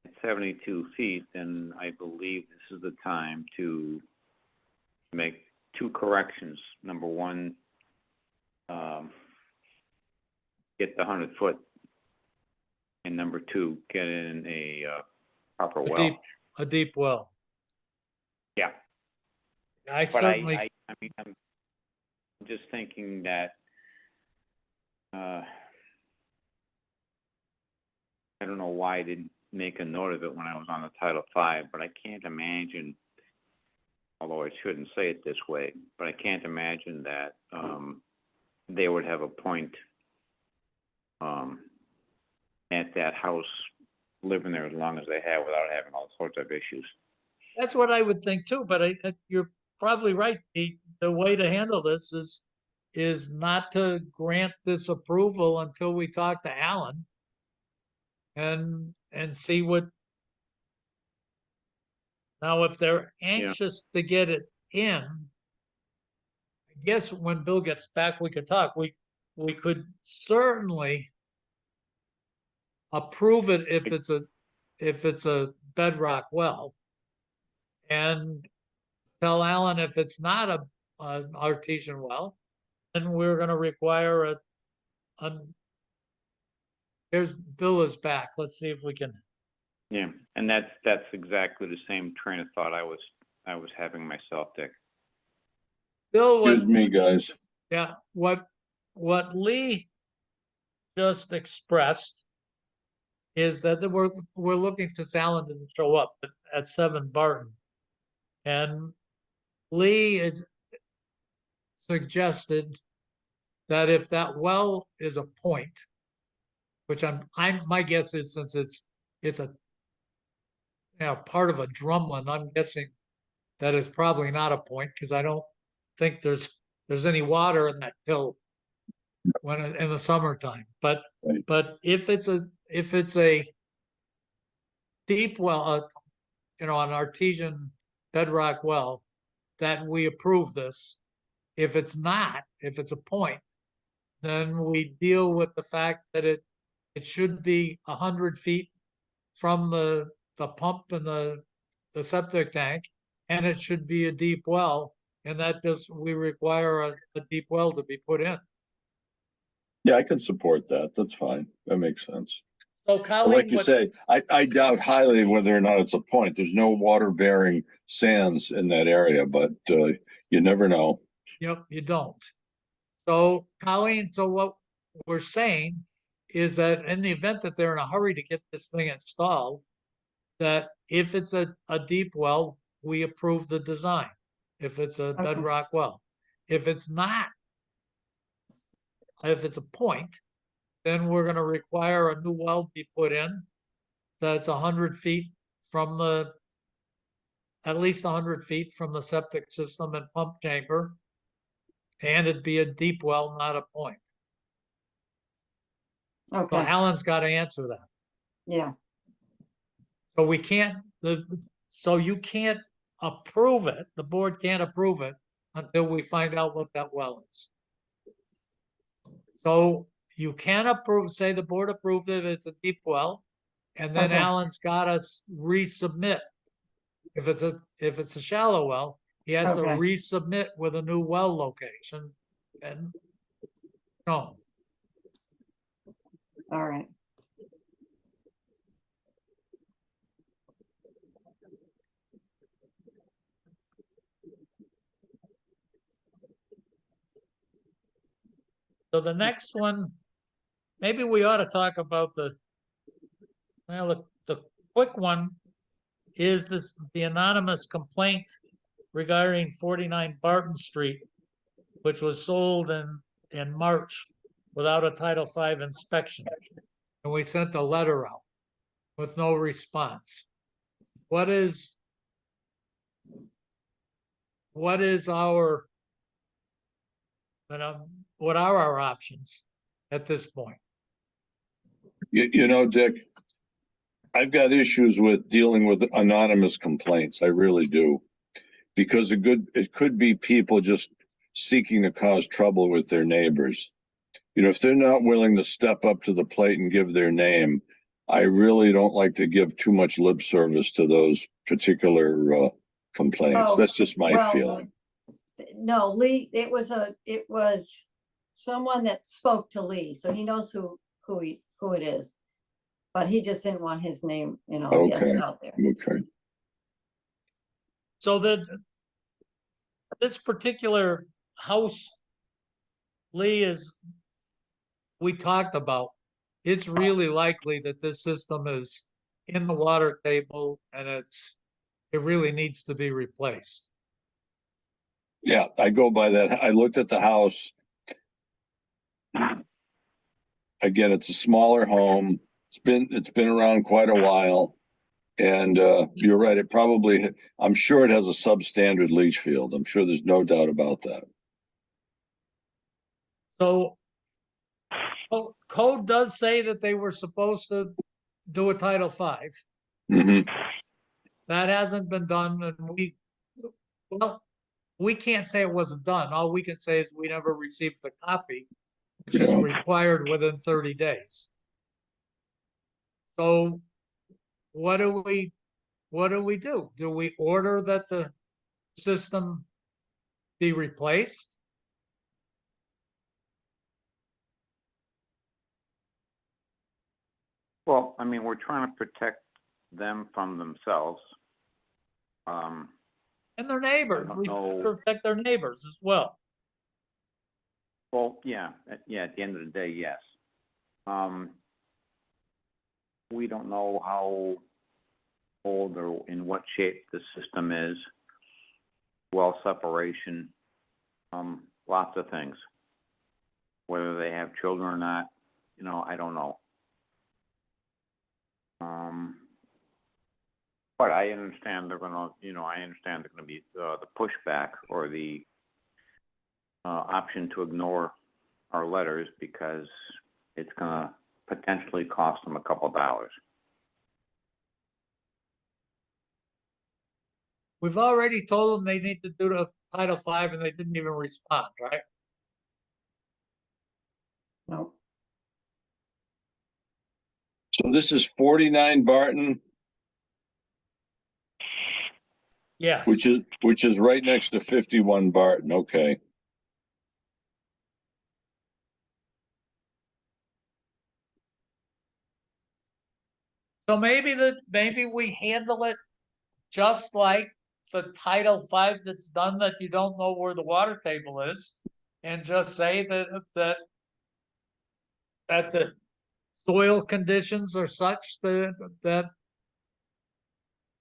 Speaker 5: at 72 feet, then I believe this is the time to make 2 corrections. Number one, get the 100-foot, and number 2, get in a proper well.
Speaker 3: A deep well.
Speaker 5: Yeah,
Speaker 3: I
Speaker 5: but
Speaker 3: certainly.
Speaker 5: I mean, I'm just thinking that I don't know why I didn't make a note of it when I was on the Title V, but I can't imagine, although I shouldn't say it this way, but I can't imagine that they would have a point at that house living there as long as they have without having all sorts of issues.
Speaker 3: That's what I would think too, but you're probably right. The way to handle this is not to grant this approval until we talk to Alan and see what. Now, if they're anxious to get it in, I guess when Bill gets back, we could talk. We could certainly approve it if it's a bedrock well, and tell Alan if it's not an artesian well, then we're going to require here's Bill is back. Let's see if we can
Speaker 5: Yeah, and that's exactly the same train of thought I was having myself, Dick.
Speaker 3: Bill,
Speaker 1: Excuse me, guys.
Speaker 3: yeah, what Lee just expressed is that we're looking to Alan to show up at 7 Barton. And Lee is suggested that if that well is a point, which my guess is since it's a part of a drumlin, I'm guessing that is probably not a point because I don't think there's any water in that till when in the summertime. But
Speaker 1: Right.
Speaker 3: but if it's a deep well, an artesian bedrock well, that we approve this. If it's not, if it's a point, then we deal with the fact that it should be 100 feet from the pump and the septic tank, and it should be a deep well, and that we require a deep well to be put in.
Speaker 1: Yeah, I can support that. That's fine. That makes sense.
Speaker 3: So
Speaker 1: But
Speaker 3: Colleen,
Speaker 1: like you say, I doubt highly whether or not it's a point. There's no water bearing sands in that area, but you never know.
Speaker 3: yep, you don't. So Colleen, so what we're saying is that in the event that they're in a hurry to get this thing installed, that if it's a deep well, we approve the design. If it's a
Speaker 4: Okay.
Speaker 3: bedrock well. If it's not, if it's a point, then we're gonna require a new well be put in. That's 100 feet from at least 100 feet from the septic system and pump chamber. And it'd be a deep well, not a point. So
Speaker 4: Okay,
Speaker 3: Alan's got to answer that.
Speaker 4: yeah,
Speaker 3: So we can't, so you can't approve it, the board can't approve it until we find out what that well is. So you can approve, say the board approved it, it's a deep well, and then
Speaker 4: Okay.
Speaker 3: Alan's got to resubmit. If it's a shallow well, he has to
Speaker 4: Okay.
Speaker 3: resubmit with a new well location. And no,
Speaker 4: all right.
Speaker 3: so the next one, maybe we ought to talk about the quick one is the anonymous complaint regarding 49 Barton Street, which was sold in March without a Title V inspection. And we sent a letter out with no response. What are our options at this point?
Speaker 1: You know, Dick, I've got issues with dealing with anonymous complaints. I really do. Because it could be people just seeking to cause trouble with their neighbors. You know, if they're not willing to step up to the plate and give their name, I really don't like to give too much lip service to those particular complaints.
Speaker 4: Oh,
Speaker 1: That's just my
Speaker 4: well,
Speaker 1: feeling.
Speaker 4: No, Lee, it was someone that spoke to Lee, so he knows who it is. But he just didn't want his name, yes,
Speaker 1: Okay.
Speaker 4: out there.
Speaker 1: Okay.
Speaker 3: So this particular house, Lee, we talked about, it's really likely that this system is in the water table and it really needs to be replaced.
Speaker 1: Yeah, I go by that. I looked at the house. Again, it's a smaller home. It's been around quite a while. And you're right, I'm sure it has a substandard leach field. I'm sure there's no doubt about that.
Speaker 3: So code does say that they were supposed to do a Title V.
Speaker 1: Mm-hmm.
Speaker 3: That hasn't been done, and we can't say it wasn't done. All we can say is we never received the copy, which is
Speaker 1: Yeah.
Speaker 3: required within 30 days. So what do we do? Do we order that the system be replaced?
Speaker 5: Well, I mean, we're trying to protect them from themselves.
Speaker 3: And their neighbors,
Speaker 5: I don't
Speaker 3: we
Speaker 5: know.
Speaker 3: protect their neighbors as well.
Speaker 5: Well, yeah, at the end of the day, yes. We don't know how old or in what shape the system is, well separation, lots of things. Whether they have children or not, I don't know. But I understand they're gonna, be the pushback or the option to ignore our letters because it's gonna potentially cost them a couple dollars.
Speaker 3: We've already told them they need to do the Title V and they didn't even respond, right?
Speaker 4: No,
Speaker 1: So this is 49 Barton,
Speaker 3: Yes.
Speaker 1: which is right next to 51 Barton. Okay.
Speaker 3: So maybe we handle it just like the Title V that's done, that you don't know where the water table is, and just say that the soil conditions are such that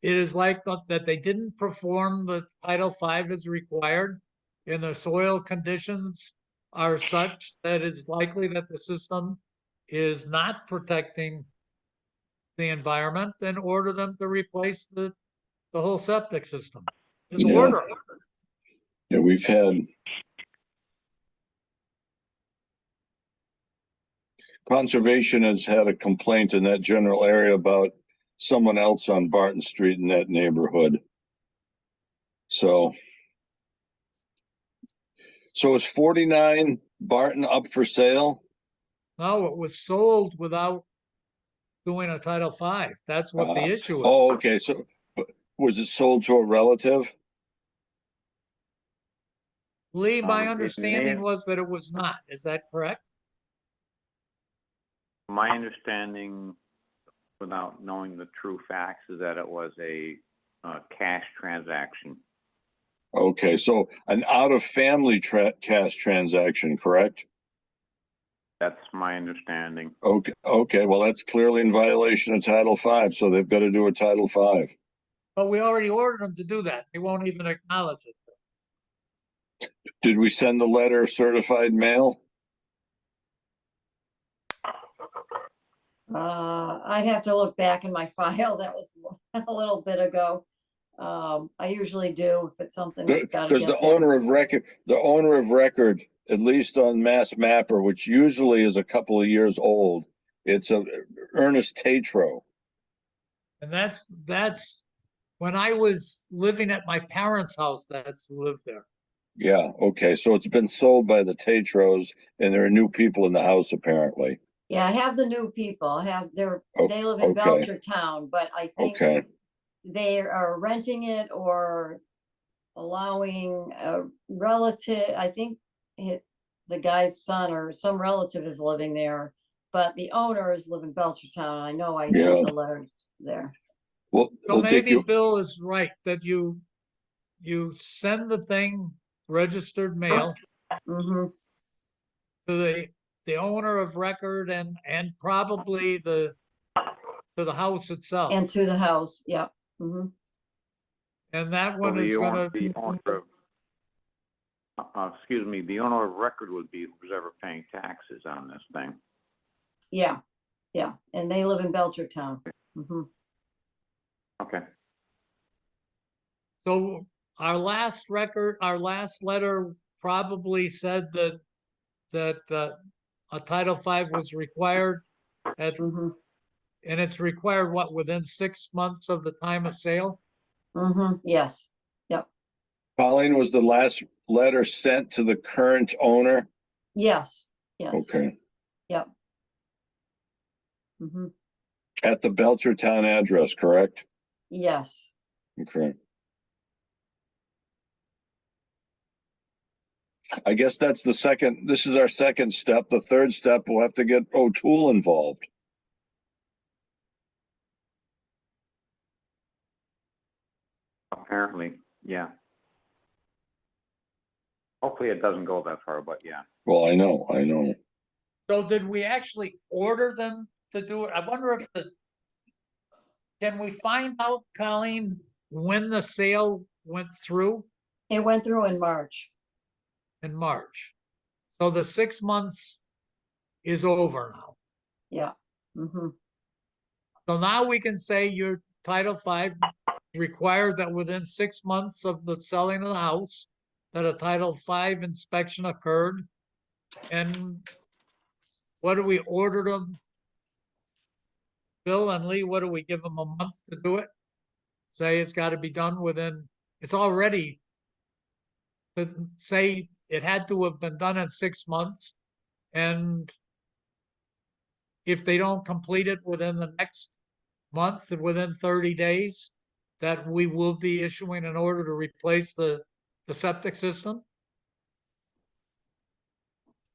Speaker 3: it is like that they didn't perform the Title V as required, and the soil conditions are such that it's likely that the system is not protecting the environment, and order them to replace the whole septic system. Just
Speaker 1: Yeah.
Speaker 3: order it.
Speaker 1: Yeah, we've had conservation has had a complaint in that general area about someone else on Barton Street in that neighborhood. So is 49 Barton up for sale?
Speaker 3: No, it was sold without doing a Title V. That's what the issue is.
Speaker 1: Oh, okay. So was it sold to a relative?
Speaker 3: Lee, my
Speaker 5: It may
Speaker 3: understanding
Speaker 5: have-
Speaker 3: was that it was not. Is that correct?
Speaker 5: My understanding, without knowing the true facts, is that it was a cash transaction.
Speaker 1: Okay, so an out-of-family cash transaction, correct?
Speaker 5: That's my understanding.
Speaker 1: Okay, well, that's clearly in violation of Title V, so they've got to do a Title V.
Speaker 3: But we already ordered them to do that. They won't even acknowledge it.
Speaker 1: Did we send the letter certified mail?
Speaker 4: I'd have to look back in my file. That was a little bit ago. I usually do if it's something that's got to
Speaker 1: Because
Speaker 4: get
Speaker 1: the owner of record, at least on Mass Mapper, which usually is a couple of years old, it's Ernest Tatro.
Speaker 3: And that's when I was living at my parents' house, that's who lived there.
Speaker 1: Yeah, okay, so it's been sold by the Tatros, and there are new people in the house apparently.
Speaker 4: Yeah, I have the new people. They live in
Speaker 1: Okay.
Speaker 4: Belchertown, but I think
Speaker 1: Okay,
Speaker 4: they are renting it or allowing a relative. I think the guy's son or some relative is living there, but the owners live in Belchertown. I know I
Speaker 1: Yeah.
Speaker 4: sent the letter there.
Speaker 1: well,
Speaker 3: So
Speaker 1: Dick,
Speaker 3: maybe Bill is right that you send the thing registered mail
Speaker 4: Hmm.
Speaker 3: to the owner of record and probably to the house itself.
Speaker 4: And to the house, yep. Hmm.
Speaker 3: And that
Speaker 5: So
Speaker 3: one is gonna,
Speaker 5: the owner of record would be who's ever paying taxes on this thing.
Speaker 4: Yeah, and they live in Belchertown. Hmm.
Speaker 5: Okay.
Speaker 3: so our last letter probably said that a Title V was required
Speaker 4: Hmm.
Speaker 3: and it's required within 6 months of the time of sale?
Speaker 4: Hmm. Yes, yep,
Speaker 1: Colleen, was the last letter sent to the current owner?
Speaker 4: yes,
Speaker 1: Okay,
Speaker 4: yep. Hmm.
Speaker 1: at the Belchertown address, correct?
Speaker 4: Yes,
Speaker 1: Okay. I guess this is our second step. The third step, we'll have to get O'Toole involved.
Speaker 5: apparently, yeah. Hopefully it doesn't go that far, but yeah.
Speaker 1: Well, I know.
Speaker 3: So did we actually order them to do it? I wonder if can we find out, Colleen, when the sale went through
Speaker 4: It went through in March.
Speaker 3: in March? So the 6 months is over now.
Speaker 4: Yeah. Mm-hmm.
Speaker 3: So now we can say your Title V required that within 6 months of the selling of the house, that a Title V inspection occurred. And what do we order them? Bill and Lee, what do we give them, a month to do it? Say it's got to be done within, it's already, say it had to have been done in 6 months. And if they don't complete it within the next month, within 30 days, that we will be issuing an order to replace the septic system?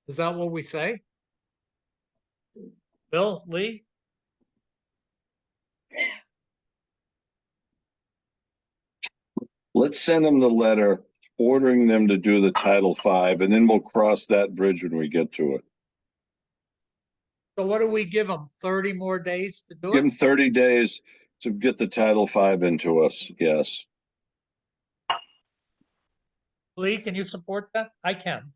Speaker 3: Is that what we say? Bill, Lee?
Speaker 1: Let's send them the letter ordering them to do the Title V, and then we'll cross that bridge when we get to it.
Speaker 3: So what do we give them? 30 more days to do
Speaker 1: Give them
Speaker 3: it?
Speaker 1: 30 days to get the Title V into us, yes.
Speaker 3: Lee, can you support that? I can.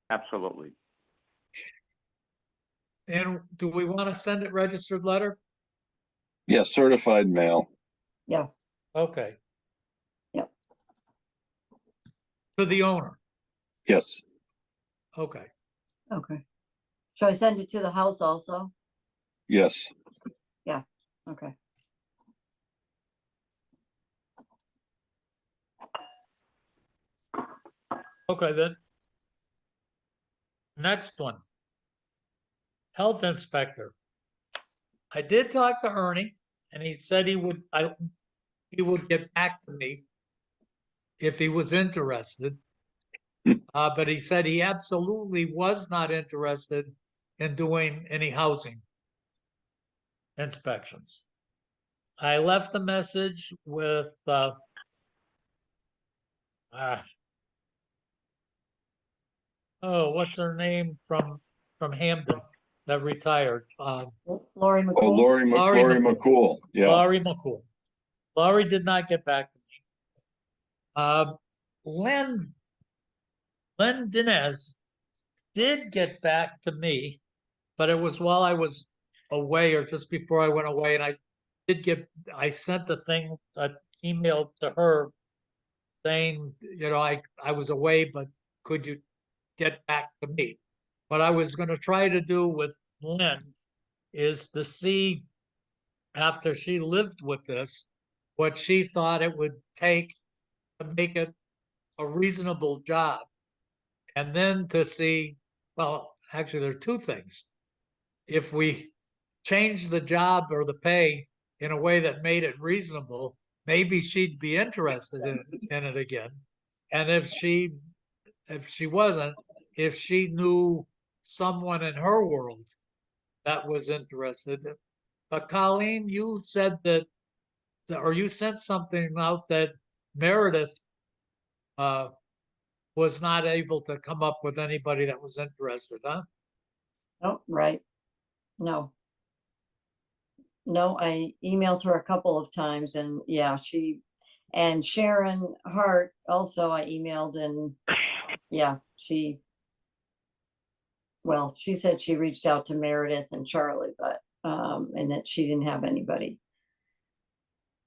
Speaker 5: Absolutely.
Speaker 3: And do we want to send it registered letter?
Speaker 1: Yeah, certified mail.
Speaker 4: Yeah.
Speaker 3: Okay.
Speaker 4: Yep.
Speaker 3: To the owner?
Speaker 1: Yes,
Speaker 3: Okay.
Speaker 4: Okay. Shall I send it to the house also?
Speaker 1: yes.
Speaker 4: Okay.
Speaker 3: Okay, then. Next one. Health inspector. I did talk to Ernie, and he said he would get back to me if he was interested. But he said he absolutely was not interested in doing any housing inspections. I left a message with what's her name from Hamden that retired?
Speaker 4: Lori
Speaker 1: Oh,
Speaker 4: McCool?
Speaker 1: Lori
Speaker 3: Laurie
Speaker 1: McCool, yeah.
Speaker 3: Laurie McCool. Laurie did not get back to me. Len Dinez did get back to me, but it was while I was away or just before I went away. And I sent the thing, an email to her saying, I was away, but could you get back to me? What I was going to try to do with Lynn is to see, after she lived with this, what she thought it would take to make it a reasonable job. And then to see, well, actually, there are two things. If we change the job or the pay in a way that made it reasonable, maybe she'd be interested in it again. And if she wasn't, if she knew someone in her world that was interested. But Colleen, you said or you sent something out that Meredith was not able to come up with anybody that was interested, huh?
Speaker 4: Oh, right. No. No, I emailed her a couple of times and yeah, and Sharon Hart also I emailed and yeah, she said she reached out to Meredith and Charlie, but and that she didn't have anybody.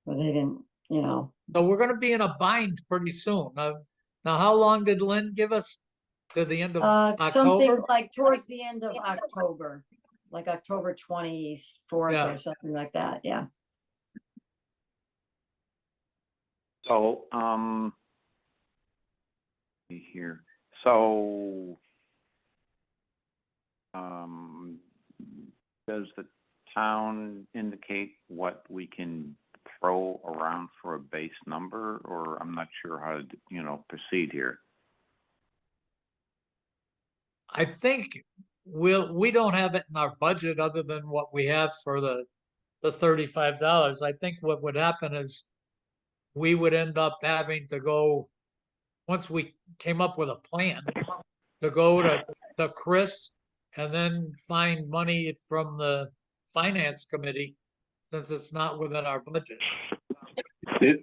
Speaker 4: But they didn't,
Speaker 3: So we're going to be in a bind pretty soon. Now, how long did Lynn give us? To the end of
Speaker 4: something
Speaker 3: October?
Speaker 4: like towards the end of October, like October 24th
Speaker 3: Yeah.
Speaker 4: or something like that. Yeah.
Speaker 5: So, see here. So, does the town indicate what we can throw around for a base number, or I'm not sure how to, proceed here?
Speaker 3: I think we don't have it in our budget other than what we have for the $35. I think what would happen is we would end up having to go, once we came up with a plan, to go to Chris and then find money from the finance committee, since it's not within our budget.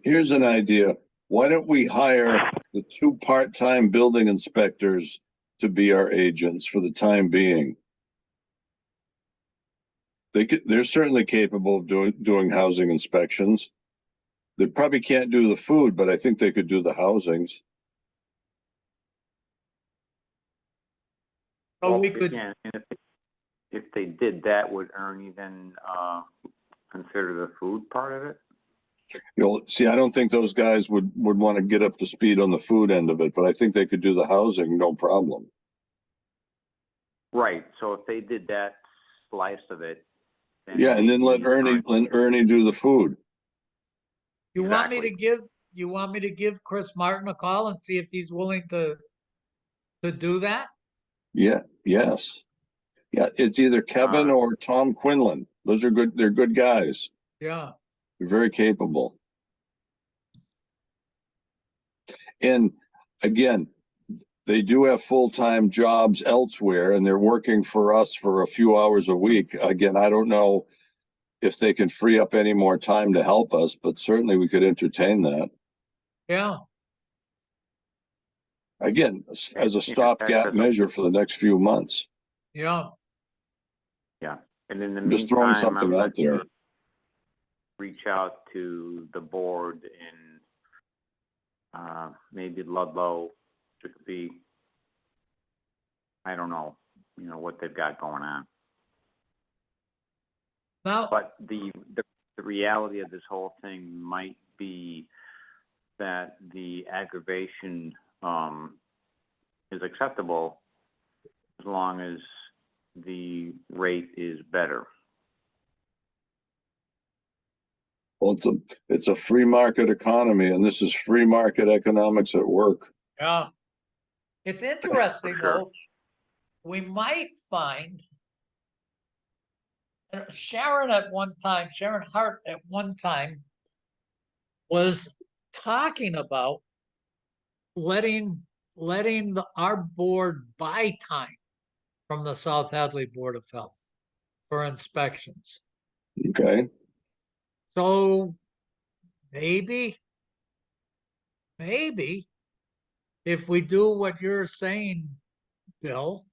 Speaker 1: Here's an idea. Why don't we hire the 2 part-time building inspectors to be our agents for the time being? They're certainly capable of doing housing inspections. They probably can't do the food, but I think they could do the housings.
Speaker 3: So
Speaker 5: Well,
Speaker 3: we could,
Speaker 5: yeah, and if they did that, would Ernie then, consider the food part of it?
Speaker 1: You know, see, I don't think those guys would want to get up to speed on the food end of it, but I think they could do the housing, no problem.
Speaker 5: Right, so if they did that slice of it.
Speaker 1: Yeah, and then let Ernie do the food.
Speaker 3: you want me to
Speaker 5: Exactly.
Speaker 3: give Chris Martin a call and see if he's willing to do that?
Speaker 1: Yeah, yes. Yeah, it's either Kevin or Tom Quinlan. Those are good, they're good guys.
Speaker 3: Yeah,
Speaker 1: They're very capable. And again, they do have full-time jobs elsewhere and they're working for us for a few hours a week. Again, I don't know if they can free up any more time to help us, but certainly we could entertain that.
Speaker 3: yeah.
Speaker 1: Again, as a
Speaker 5: Yeah,
Speaker 1: stopgap
Speaker 5: that's
Speaker 1: measure for the next few months.
Speaker 3: Yeah,
Speaker 5: Yeah, and in the
Speaker 1: I'm just throwing
Speaker 5: meantime,
Speaker 1: something
Speaker 5: I'm
Speaker 1: out there.
Speaker 5: gonna reach out to the board in, maybe Ludlow, to see, I don't know, what they've got going on.
Speaker 3: now,
Speaker 5: But the reality of this whole thing might be that the aggravation, is acceptable as long as the rate is better.
Speaker 1: Well, it's a free market economy and this is free market economics at work.
Speaker 3: yeah. It's interesting
Speaker 5: Sure.
Speaker 3: though, we might find Sharon Hart at one time was talking about letting our board buy time from the South Hadley Board of Health for inspections.
Speaker 1: Okay.
Speaker 3: So maybe if we do what you're saying, Bill,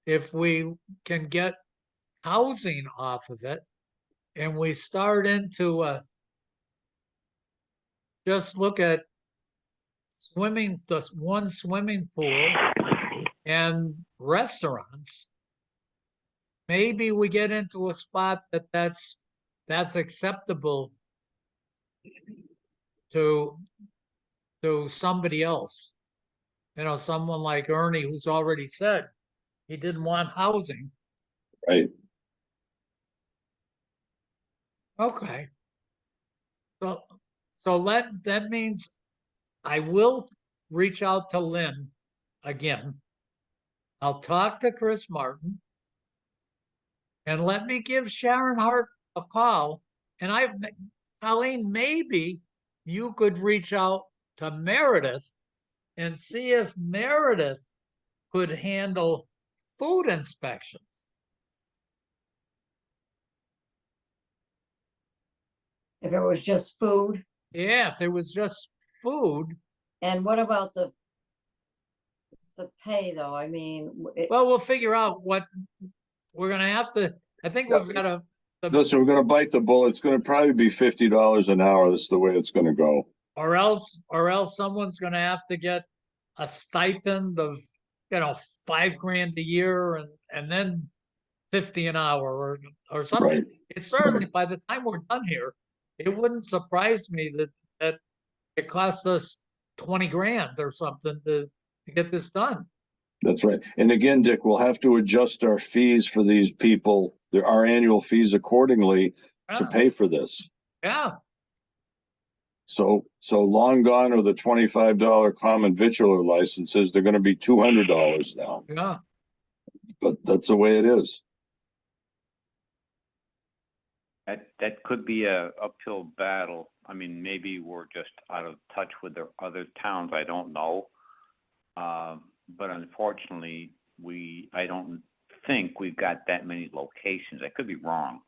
Speaker 3: if we can get housing off of it and we start into just look at one swimming pool and restaurants, maybe we get into a spot that's acceptable to somebody else. Someone like Ernie, who's already said he didn't want housing.
Speaker 1: Right.
Speaker 3: Okay. So that means I will reach out to Lynn again. I'll talk to Chris Martin and let me give Sharon Hart a call. And Colleen, maybe you could reach out to Meredith and see if Meredith could handle food inspections.
Speaker 4: If it was just food.
Speaker 3: Yeah, if it was just food.
Speaker 4: And what about the pay though? I mean,
Speaker 3: Well, we'll figure out what we're gonna have to. I think we've got to.
Speaker 1: Listen, we're going to bite the bullet. It's going to probably be $50 an hour. That's the way it's going to go.
Speaker 3: Or else someone's gonna have to get a stipend of $5,000 a year and then 50 an hour or something.
Speaker 1: Right.
Speaker 3: It's certainly by the time we're done here, it wouldn't surprise me that it cost us 20 grand or something to get this done.
Speaker 1: That's right. And again, Dick, we'll have to adjust our fees for these people, our annual fees accordingly to pay for this.
Speaker 3: Yeah.
Speaker 1: So long gone are the $25 common vitular licenses. They're going to be $200 now.
Speaker 3: Yeah.
Speaker 1: But that's the way it is.
Speaker 5: That could be a uphill battle. I mean, maybe we're just out of touch with the other towns, I don't know. But unfortunately, I don't think we've got that many locations. I could be wrong.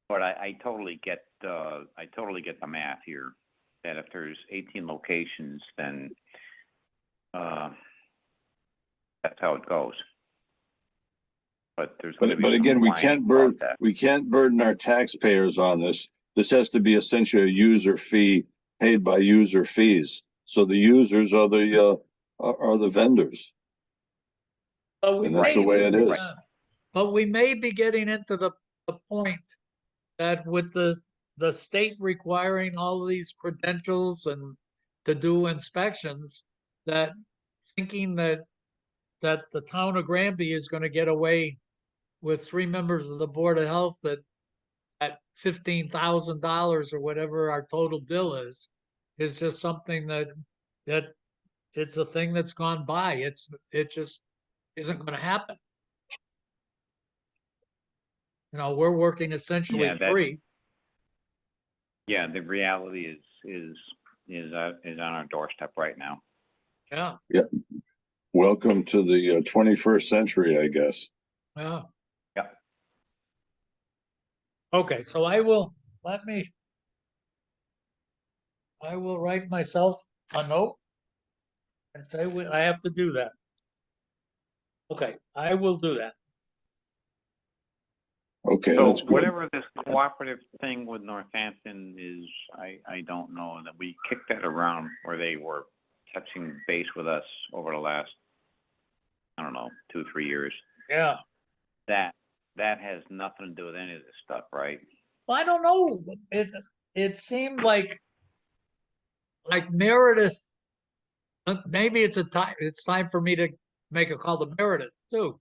Speaker 5: But I totally get the math here, that if there's 18 locations, then that's how it goes. But there's gonna be
Speaker 1: But
Speaker 5: some
Speaker 1: again,
Speaker 5: whining about that.
Speaker 1: we can't burden our taxpayers on this. This has to be essentially a user fee paid by user fees. So the users are the vendors.
Speaker 3: But we
Speaker 1: And that's the
Speaker 3: may,
Speaker 1: way it is.
Speaker 3: but we may be getting into the point that with the state requiring all of these credentials and to do inspections, that thinking that the town of Granby is going to get away with 3 members of the Board of Health that at $15,000 or whatever our total bill is just something that it's a thing that's gone by. It just isn't going to happen. You know, we're working essentially
Speaker 5: Yeah,
Speaker 3: free.
Speaker 5: Yeah, the reality is on our doorstep right now.
Speaker 3: Yeah,
Speaker 1: Welcome to the 21st century, I guess.
Speaker 3: yeah.
Speaker 5: Yeah.
Speaker 3: Okay, so I will write myself a note and say I have to do that. Okay, I will do that.
Speaker 1: Okay,
Speaker 5: So
Speaker 1: that's good.
Speaker 5: whatever this cooperative thing with Northampton is, I don't know, that we kicked that around where they were touching base with us over the last, I don't know, 2-3 years.
Speaker 3: Yeah.
Speaker 5: That has nothing to do with any of this stuff, right?
Speaker 3: Well, I don't know. It seemed like Meredith. Maybe it's time for me to make a call to Meredith too,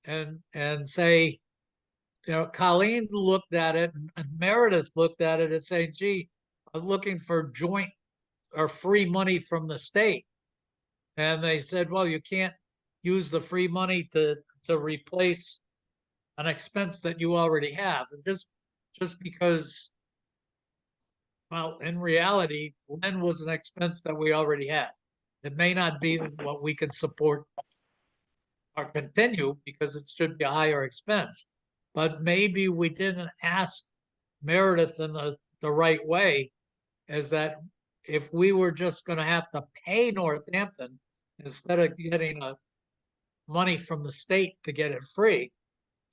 Speaker 3: and say, you know, Colleen looked at it and Meredith looked at it and saying, "Gee, I was looking for joint or free money from the state," and they said, "Well, you can't use the free money to replace an expense that you already have, and just because." Well, in reality, Lynn was an expense that we already had. It may not be what we can support or continue because it should be a higher expense. But maybe we didn't ask Meredith in the right way, is that if we were just going to have to pay Northampton instead of getting money from the state to get it free,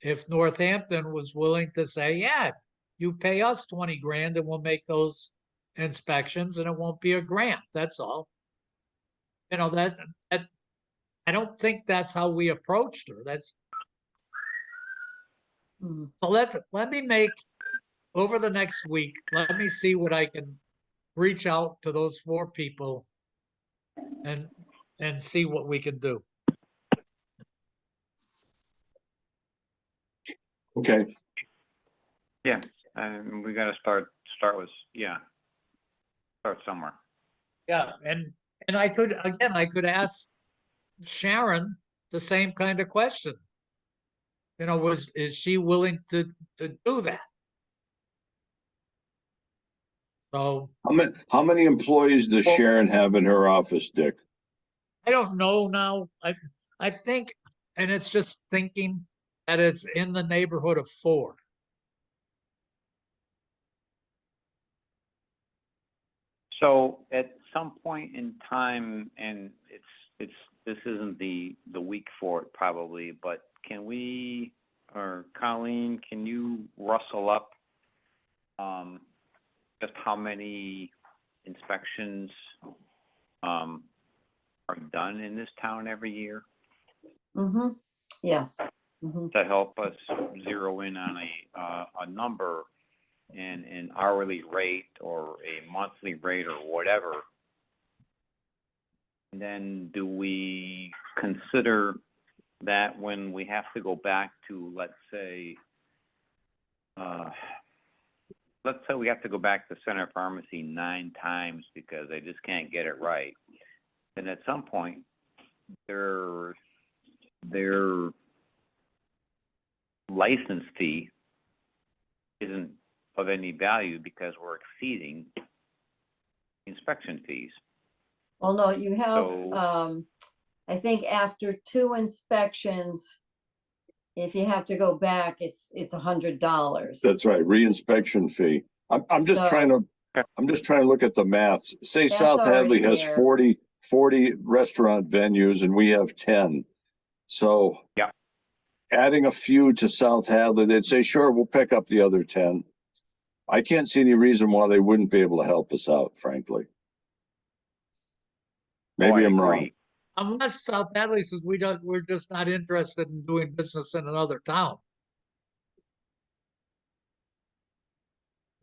Speaker 3: if Northampton was willing to say, yeah, you pay us 20 grand and we'll make those inspections and it won't be a grant. That's all. You know, that I don't think that's how we approached her.
Speaker 4: Mhm.
Speaker 3: So let me make over the next week, let me see what I can reach out to those 4 people and see what we can do.
Speaker 1: Okay,
Speaker 5: Yeah, and we got to start with start somewhere.
Speaker 3: Yeah, and I could ask Sharon the same kind of question. You know, is she willing to do that? So
Speaker 1: how many employees does
Speaker 3: Well-
Speaker 1: Sharon have in her office, Dick?
Speaker 3: I don't know now. I think, and it's just thinking that it's in the neighborhood of 4.
Speaker 5: So at some point in time, and this isn't the week for it probably, but can we, or Colleen, can you rustle up just how many inspections are done in this town every year
Speaker 4: Mhm. Yes. Mhm.
Speaker 5: to help us zero in on a number and an hourly rate or a monthly rate or whatever? And then do we consider that when we have to go back to, let's say we have to go back to Center Pharmacy 9 times because they just can't get it right, then at some point their license fee isn't of any value because we're exceeding inspection fees.
Speaker 4: Well, no, you have,
Speaker 5: So-
Speaker 4: I think after 2 inspections, if you have to go back, it's $100.
Speaker 1: That's right, reinspection fee. I'm just
Speaker 4: So-
Speaker 1: trying to, I'm just trying to look at the maths. Say
Speaker 4: That's
Speaker 1: South Hadley
Speaker 4: already
Speaker 1: has
Speaker 4: there.
Speaker 1: 40 restaurant venues and we have 10. So.
Speaker 5: Yeah.
Speaker 1: Adding a few to South Hadley, they'd say, sure, we'll pick up the other 10. I can't see any reason why they wouldn't be able to help us out, frankly.
Speaker 5: Oh, I
Speaker 1: Maybe I'm wrong.
Speaker 5: agree.
Speaker 3: Unless South Hadley says we're just not interested in doing business in another town.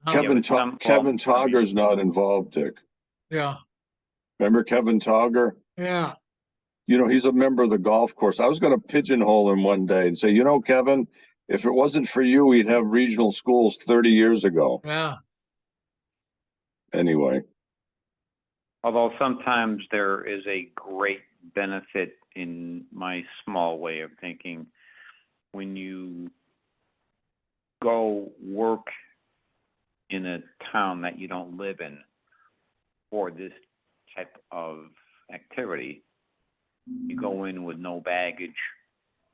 Speaker 1: Kevin,
Speaker 5: but some-
Speaker 1: Kevin
Speaker 5: well, I mean-
Speaker 1: Togger's not involved, Dick.
Speaker 3: Yeah,
Speaker 1: Remember Kevin Togger?
Speaker 3: yeah.
Speaker 1: You know, he's a member of the golf course. I was going to pigeonhole him one day and say, you know, Kevin, if it wasn't for you, we'd have regional schools 30 years ago.
Speaker 3: Yeah,
Speaker 1: Anyway,
Speaker 5: Although sometimes there is a great benefit in my small way of thinking when you go work in a town that you don't live in for this type of activity. You go in with no baggage.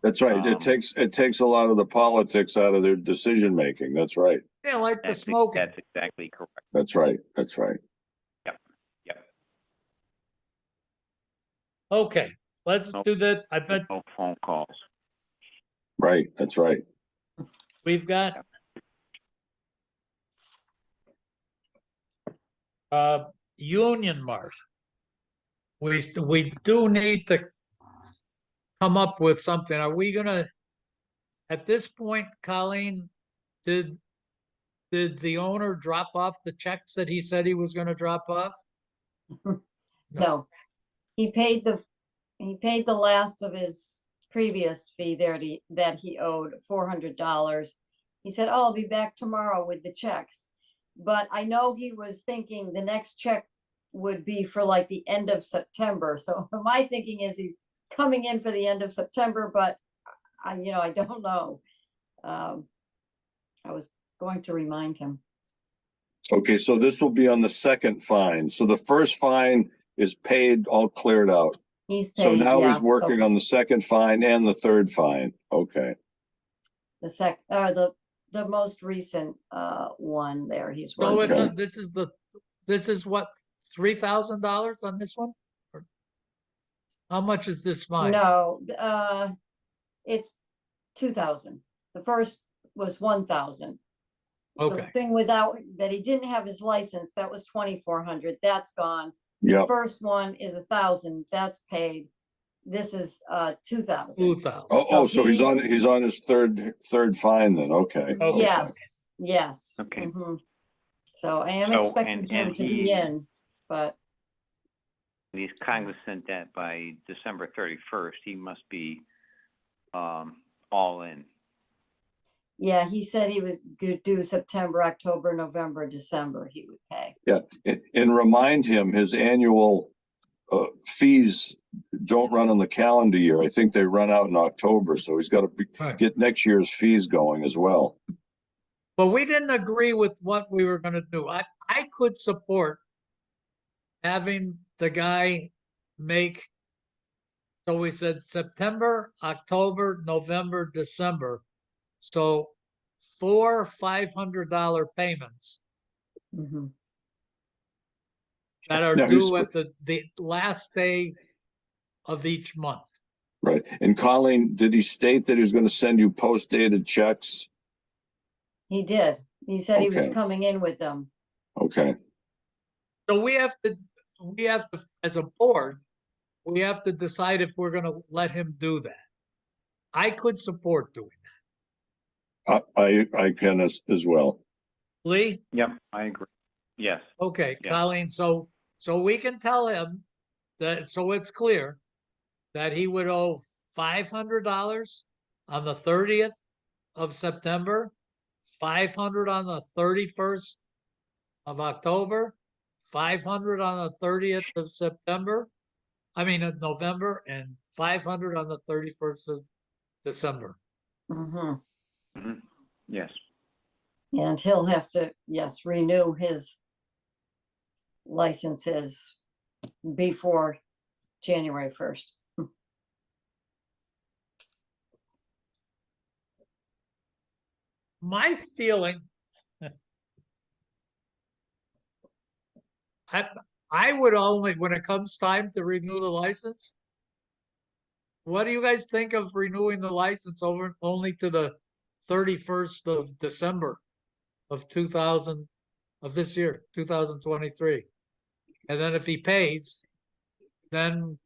Speaker 1: that's right. It takes a lot of the politics out of their decision making. That's right.
Speaker 3: yeah, like the
Speaker 5: That's
Speaker 3: smoking.
Speaker 5: That's exactly correct.
Speaker 1: That's right. That's right.
Speaker 5: Yep.
Speaker 3: Okay, let's
Speaker 5: Nope.
Speaker 3: do that. I bet
Speaker 5: No phone calls.
Speaker 1: Right. That's right.
Speaker 3: we've got Union Mart. We do need to come up with something. Are we gonna, at this point, Colleen, did the owner drop off the checks that he said he was gonna drop off?
Speaker 4: No, he paid the last of his previous fee there that he owed, $400. He said, oh, I'll be back tomorrow with the checks. But I know he was thinking the next check would be for like the end of September. So my thinking is he's coming in for the end of September, but I don't know. I was going to remind him.
Speaker 1: Okay. So this will be on the second fine. So the first fine is paid, all cleared out.
Speaker 4: He's
Speaker 1: So
Speaker 4: paid,
Speaker 1: now
Speaker 4: yeah.
Speaker 1: he's working on the second fine and the third fine. Okay.
Speaker 4: The most recent one there he's
Speaker 3: So it's,
Speaker 4: working.
Speaker 3: this is what, $3,000 on this one? Or how much is this fine?
Speaker 4: No, it's 2,000. The first was 1,000. The
Speaker 3: Okay,
Speaker 4: thing without, that he didn't have his license, that was 2,400, that's gone. The
Speaker 1: Yeah.
Speaker 4: first one is 1,000, that's paid. This is 2,000.
Speaker 3: 2,000.
Speaker 1: Oh, so he's
Speaker 4: he's-
Speaker 1: on his third fine then. Okay.
Speaker 3: Okay.
Speaker 4: Yes.
Speaker 5: Okay.
Speaker 4: Mhm. So I am
Speaker 5: So,
Speaker 4: expecting
Speaker 5: and
Speaker 4: him to be
Speaker 5: he-
Speaker 4: in, but
Speaker 5: He's cognizant that by December 31st, he must be all in.
Speaker 4: yeah, he said he was gonna do September, October, November, December, he would pay.
Speaker 1: Yeah. And remind him his annual fees don't run on the calendar year. I think they run out in October. So he's got to
Speaker 3: Right.
Speaker 1: get next year's fees going as well.
Speaker 3: But we didn't agree with what we were gonna do. I could support having the guy make, so we said September, October, November, December. So 4 $500 payments
Speaker 4: Mhm.
Speaker 3: that are
Speaker 1: Now, he's-
Speaker 3: due at the last day of each month.
Speaker 1: Right. And Colleen, did he state that he was going to send you post-dated checks?
Speaker 4: He did. He said he was
Speaker 1: Okay.
Speaker 4: coming in with them.
Speaker 1: Okay.
Speaker 3: So we have to, as a board, we have to decide if we're gonna let him do that. I could support doing
Speaker 1: I can as well.
Speaker 3: that. Lee?
Speaker 5: Yep, I agree. Yes.
Speaker 3: Okay,
Speaker 5: Yeah.
Speaker 3: Colleen, so we can tell him that, so it's clear that he would owe $500 on the 30th of September, 500 on the 31st of October, 500 on the 30th of September, of November, and 500 on the 31st of December.
Speaker 4: Mhm.
Speaker 5: Mhm. Yes.
Speaker 4: And he'll have to, yes, renew his licenses before January 1st.
Speaker 3: My feeling, I would only, when it comes time to renew the license, what do you guys think of renewing the license over only to the 31st of December of 2000, of this year, 2023? And then if he pays, then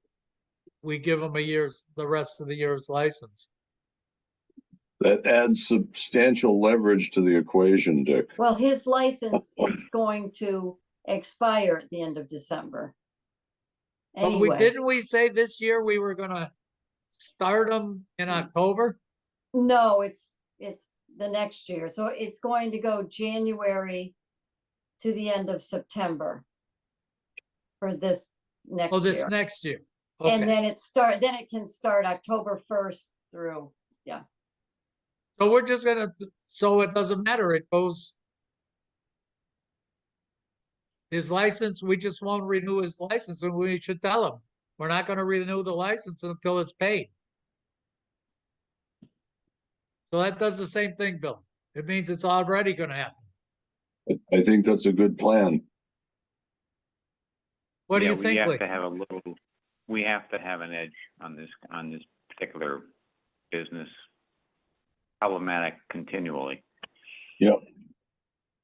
Speaker 3: we give him the rest of the year's license.
Speaker 1: That adds substantial leverage to the equation, Dick.
Speaker 4: Well, his license is going to expire at the end of December.
Speaker 3: But we,
Speaker 4: Anyway,
Speaker 3: didn't we say this year we were gonna start them in October?
Speaker 4: no, it's the next year. So it's going to go January to the end of September for this
Speaker 3: Oh,
Speaker 4: next
Speaker 3: this
Speaker 4: year.
Speaker 3: next year.
Speaker 4: And
Speaker 3: Okay,
Speaker 4: then it can start October 1st through,
Speaker 3: so we're just gonna, so it doesn't matter, it goes. His license, we just won't renew his license, and we should tell him, we're not gonna renew the license until it's paid. So that does the same thing, Bill. It means it's already gonna happen.
Speaker 1: I think that's a good plan.
Speaker 3: What do
Speaker 5: Yeah,
Speaker 3: you think,
Speaker 5: We have
Speaker 3: Lee?
Speaker 5: to have we have to have an edge on this particular business. Problematic continually.
Speaker 1: Yep.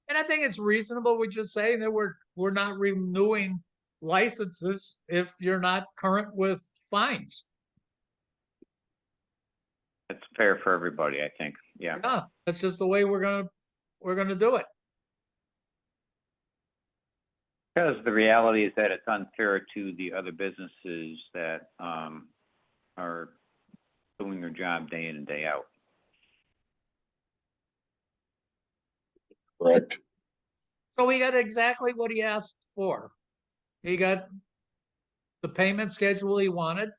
Speaker 3: And I think it's reasonable, we just say that we're not renewing licenses if you're not current with fines.
Speaker 5: It's fair for everybody, I think. Yeah.
Speaker 3: Yeah, that's just the way we're gonna do it.
Speaker 5: Because the reality is that it's unfair to the other businesses that are doing their job day in and day out.
Speaker 1: Correct.
Speaker 3: So he got exactly what he asked for. He got the payment schedule he wanted.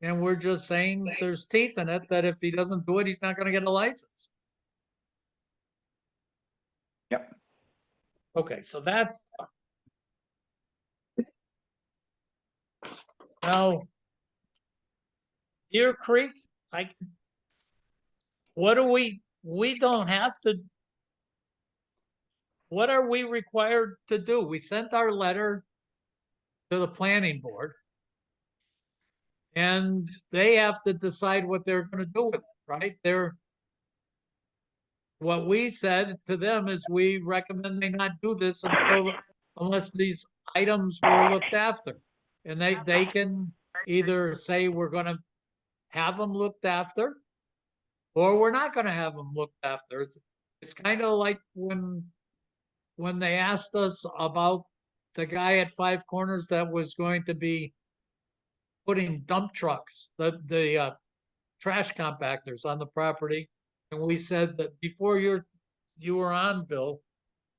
Speaker 3: And we're just saying there's teeth in it that if he doesn't do it, he's not gonna get a license.
Speaker 5: Yep.
Speaker 3: Okay, so that's. Now, Deer Creek, what do we don't have to. What are we required to do? We sent our letter to the planning board. And they have to decide what they're gonna do with it, right? What we said to them is we recommend they not do this unless these items were looked after. And they can either say we're gonna have them looked after, or we're not gonna have them looked after. It's kind of like when they asked us about the guy at Five Corners that was going to be putting dump trucks, the trash compactors on the property. And we said that before you were on, Bill,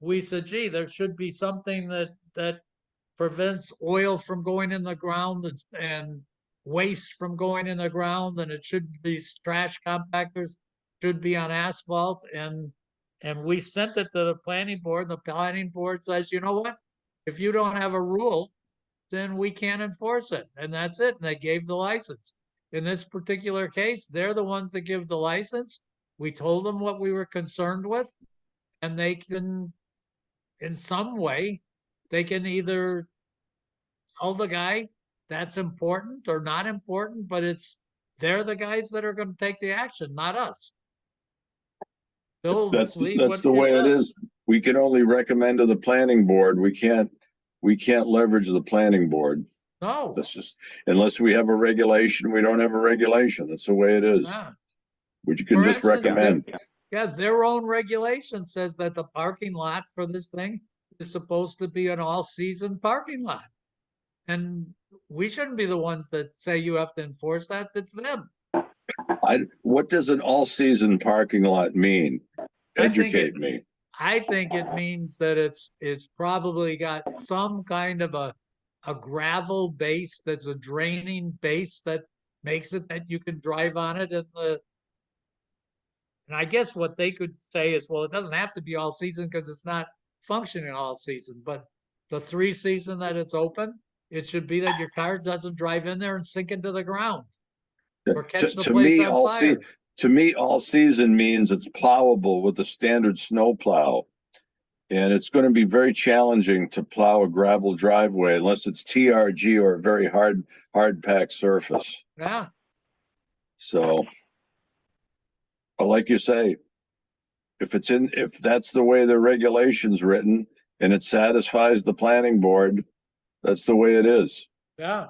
Speaker 3: we said, gee, there should be something that prevents oil from going in the ground and waste from going in the ground. And these trash compactors should be on asphalt. And we sent it to the planning board. The planning board says, you know what? If you don't have a rule, then we can't enforce it. And that's it. And they gave the license. In this particular case, they're the ones that give the license. We told them what we were concerned with, and they can, in some way, they can either tell the guy that's important or not important, but they're the guys that are going to take the action, not us. Bill,
Speaker 1: That's
Speaker 3: Lee,
Speaker 1: the
Speaker 3: what's your
Speaker 1: way it
Speaker 3: thoughts?
Speaker 1: is. We can only recommend to the planning board. We can't leverage the planning board.
Speaker 3: No.
Speaker 1: That's just, unless we have a regulation, we don't have a regulation. That's the way it is.
Speaker 3: Yeah.
Speaker 1: We can
Speaker 3: For
Speaker 1: just
Speaker 3: instance,
Speaker 1: recommend.
Speaker 3: Yeah, their own regulation says that the parking lot for this thing is supposed to be an all-season parking lot. And we shouldn't be the ones that say you have to enforce that. It's them.
Speaker 1: What does an all-season parking lot mean? Educate me.
Speaker 3: I think it means that it's probably got some kind of a gravel base that's a draining base that makes it that you can drive on it And I guess what they could say is, well, it doesn't have to be all season because it's not functioning all season, but the 3 season that it's open, it should be that your car doesn't drive in there and sink into the ground or catch the
Speaker 1: To
Speaker 3: place
Speaker 1: me,
Speaker 3: on fire.
Speaker 1: to me, all season means it's plowable with a standard snow plow. And it's going to be very challenging to plow a gravel driveway unless it's TRG or a very hard packed surface.
Speaker 3: Yeah,
Speaker 1: So, but like you say, if that's the way the regulation's written and it satisfies the planning board, that's the way it is.
Speaker 3: yeah.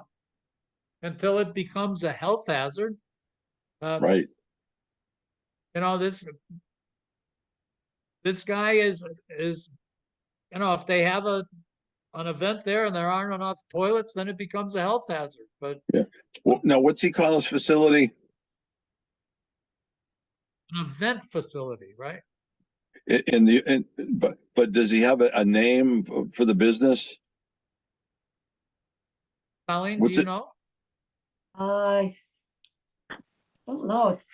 Speaker 3: Until it becomes a health hazard.
Speaker 1: Right.
Speaker 3: You know, this guy is, you know, if they have an event there and there aren't enough toilets, then it becomes a health hazard, but
Speaker 1: Yeah. Well, now what's he call his facility?
Speaker 3: an event facility, right?
Speaker 1: But does he have a name for the business?
Speaker 3: Colleen, do
Speaker 1: What's
Speaker 3: you
Speaker 1: it?
Speaker 3: know?
Speaker 4: I don't know, it's,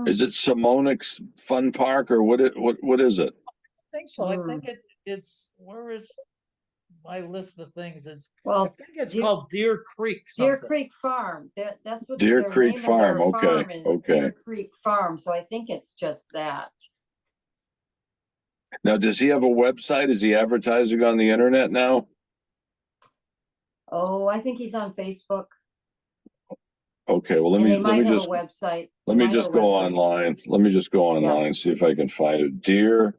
Speaker 1: Is it Simonic's Fun Park or what is it?
Speaker 3: I think so. I
Speaker 4: Hmm.
Speaker 3: think it's, where is my list of things? I
Speaker 4: well,
Speaker 3: think it's
Speaker 4: Deer-
Speaker 3: called Deer Creek
Speaker 4: Deer
Speaker 3: something.
Speaker 4: Creek Farm, that's what
Speaker 1: Deer
Speaker 4: their
Speaker 1: Creek
Speaker 4: name of their
Speaker 1: Farm, okay,
Speaker 4: farm is,
Speaker 1: okay.
Speaker 4: Deer Creek Farm, so I think it's just that.
Speaker 1: Now, does he have a website? Is he advertising on the internet now?
Speaker 4: Oh, I think he's on Facebook,
Speaker 1: Okay, well,
Speaker 4: and they
Speaker 1: let
Speaker 4: might
Speaker 1: me
Speaker 4: have a
Speaker 1: just
Speaker 4: website.
Speaker 1: let me just go online. Let me just go online, see if I can find it. Deer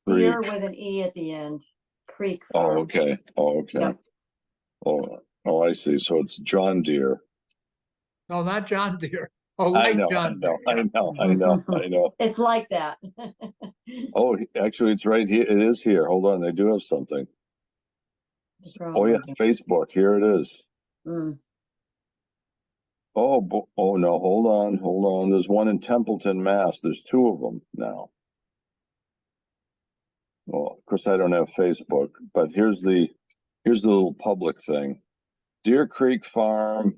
Speaker 4: Deer
Speaker 1: Creek.
Speaker 4: with an E at the end, Creek
Speaker 1: Oh,
Speaker 4: Farm.
Speaker 1: okay. Oh, okay.
Speaker 4: Yep.
Speaker 1: Oh, I see. So it's John Deere.
Speaker 3: No, not John Deere. Oh,
Speaker 1: I
Speaker 3: like
Speaker 1: know,
Speaker 3: John Deere. Yeah.
Speaker 1: I know.
Speaker 4: It's like that.
Speaker 1: Oh, actually, it's right here. It is here. Hold on, they do have something. Oh yeah, Facebook. Here it is.
Speaker 4: Mm.
Speaker 1: Oh no, hold on. There's one in Templeton, Mass. There's two of them now. Well, of course I don't have Facebook, but here's the little public thing. Deer Creek Farm,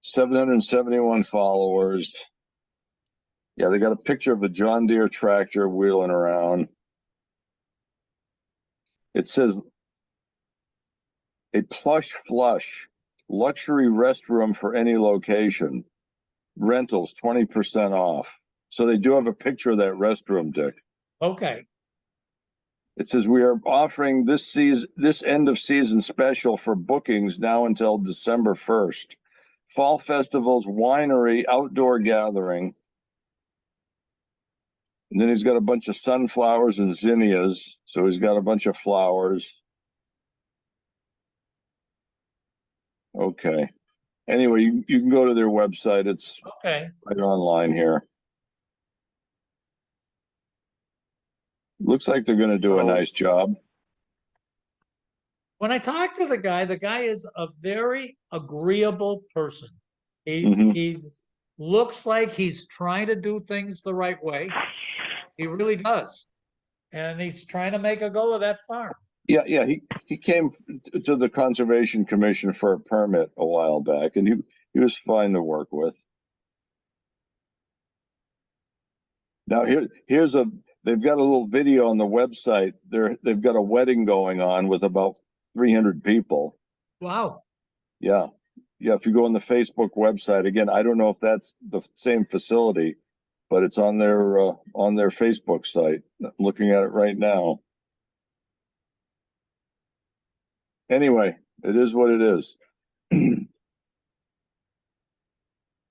Speaker 1: 771 followers. Yeah, they got a picture of a John Deere tractor wheeling around. It says a plush flush, luxury restroom for any location. Rentals 20% off. So they do have a picture of that restroom, Dick.
Speaker 3: Okay.
Speaker 1: It says we are offering this end of season special for bookings now until December 1st. Fall festivals, winery, outdoor gathering. And then he's got a bunch of sunflowers and zinnias. So he's got a bunch of flowers. Okay. Anyway, you can go to their website. It's
Speaker 3: Okay.
Speaker 1: right online here. Looks like they're going to do a nice job.
Speaker 3: When I talked to the guy is a very agreeable person.
Speaker 1: Mhm.
Speaker 3: He looks like he's trying to do things the right way. He really does. And he's trying to make a go of that farm.
Speaker 1: Yeah. He came to the Conservation Commission for a permit a while back, and he was fine to work with. Now they've got a little video on the website. They've got a wedding going on with about 300 people.
Speaker 3: Wow.
Speaker 1: Yeah. If you go on the Facebook website, again, I don't know if that's the same facility, but it's on their Facebook site. I'm looking at it right now. Anyway, it is what it is.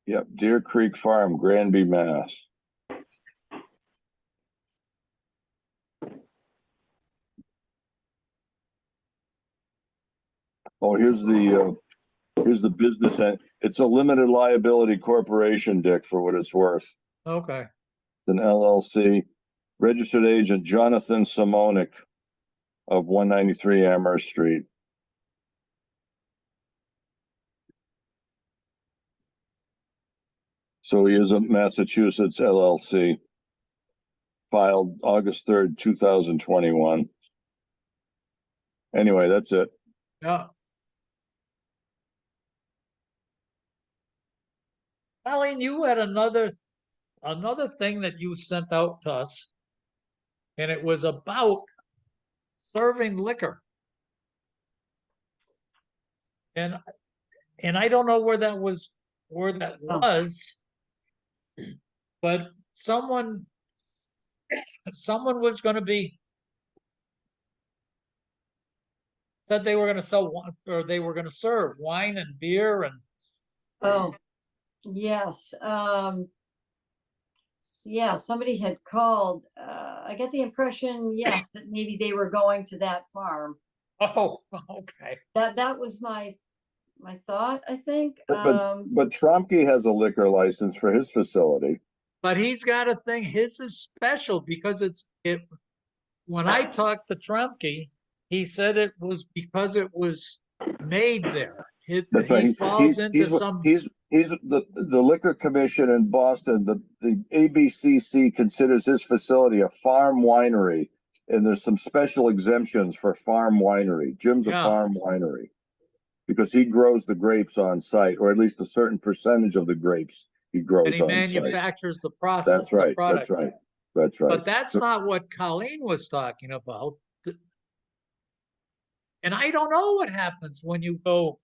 Speaker 1: Yep, Deer Creek Farm, Granby, Mass. Oh, here's the business end. It's a limited liability corporation, Dick, for what it's worth.
Speaker 3: Okay.
Speaker 1: It's an LLC. Registered agent Jonathan Simonik of 193 Amherst Street. So he is a Massachusetts LLC. Filed August 3rd, 2021. Anyway, that's it.
Speaker 3: Yeah. Colleen, you had another thing that you sent out to us. And it was about serving liquor. And I don't know where that was,
Speaker 4: Oh.
Speaker 3: but someone was gonna be, said they were gonna sell or they were gonna serve wine and beer and,
Speaker 4: Oh, yes, yeah, somebody had called, I get the impression, yes, that maybe they were going to that farm.
Speaker 3: oh, okay.
Speaker 4: That was my thought, I think.
Speaker 1: But Tromke has a liquor license for his facility.
Speaker 3: But he's got a thing, his is special because when I talked to Trumke, he said it was because it was made there.
Speaker 1: That's right.
Speaker 3: He falls into some,
Speaker 1: He's the liquor commission in Boston. The ABCC considers his facility a farm winery, and there's some special exemptions for farm winery. Jim's a
Speaker 3: Yeah.
Speaker 1: farm winery because he grows the grapes on site, or at least a certain percentage of the grapes he grows
Speaker 3: and he
Speaker 1: on site.
Speaker 3: manufactures the process,
Speaker 1: That's right.
Speaker 3: the product.
Speaker 1: That's right. That's right.
Speaker 3: But that's not what Colleen was talking about. And I don't know what happens when you go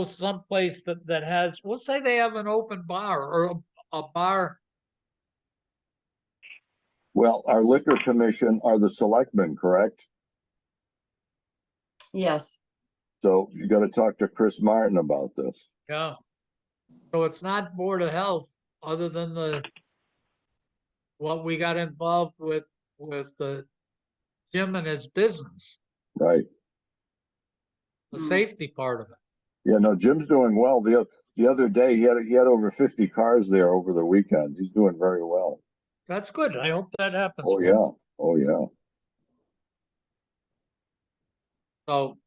Speaker 3: someplace that has, we'll say they have an open bar or a bar.
Speaker 1: Well, our liquor commission are the selectmen, correct?
Speaker 4: Yes,
Speaker 1: So you got to talk to Chris Martin about this.
Speaker 3: Yeah. So it's not Board of Health, other than what we got involved with Jim and his business,
Speaker 1: Right.
Speaker 3: the
Speaker 4: Hmm.
Speaker 3: safety part of it.
Speaker 1: Yeah, no, Jim's doing well. The other day he had over 50 cars there over the weekend. He's doing very well.
Speaker 3: That's good. I hope that happens.
Speaker 1: Oh
Speaker 3: for him.
Speaker 1: yeah. Oh yeah.
Speaker 3: So,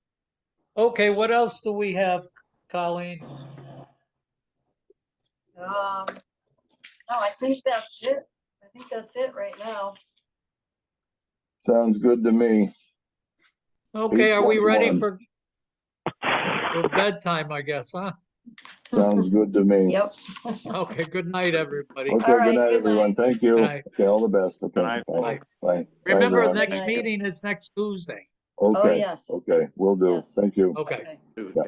Speaker 3: okay, what else do we have, Colleen?
Speaker 4: no, I think that's it. I think that's it right now.
Speaker 1: Sounds good to me.
Speaker 3: Okay, are we ready
Speaker 1: 8:21.
Speaker 3: for bedtime, I guess, huh?
Speaker 1: Sounds good to me.
Speaker 4: Yep.
Speaker 3: Okay, good night, everybody.
Speaker 1: Okay,
Speaker 4: All right,
Speaker 1: good night,
Speaker 4: good
Speaker 1: everyone.
Speaker 4: night.
Speaker 1: Thank you.
Speaker 3: Good night.
Speaker 1: Okay, all the best. Okay.
Speaker 5: Good night.
Speaker 1: Bye.
Speaker 3: Bye.
Speaker 1: Bye.
Speaker 3: Remember,
Speaker 1: everyone.
Speaker 3: the next
Speaker 4: Good night.
Speaker 3: meeting is next Tuesday.
Speaker 4: Oh,
Speaker 1: Okay.
Speaker 4: yes.
Speaker 1: Okay, will do.
Speaker 4: Yes.
Speaker 1: Thank you.
Speaker 3: Okay.
Speaker 4: Okay,
Speaker 5: Tuesday.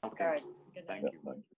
Speaker 5: Okay,
Speaker 4: all right, good night.
Speaker 5: thank you.
Speaker 1: Yeah, thank you.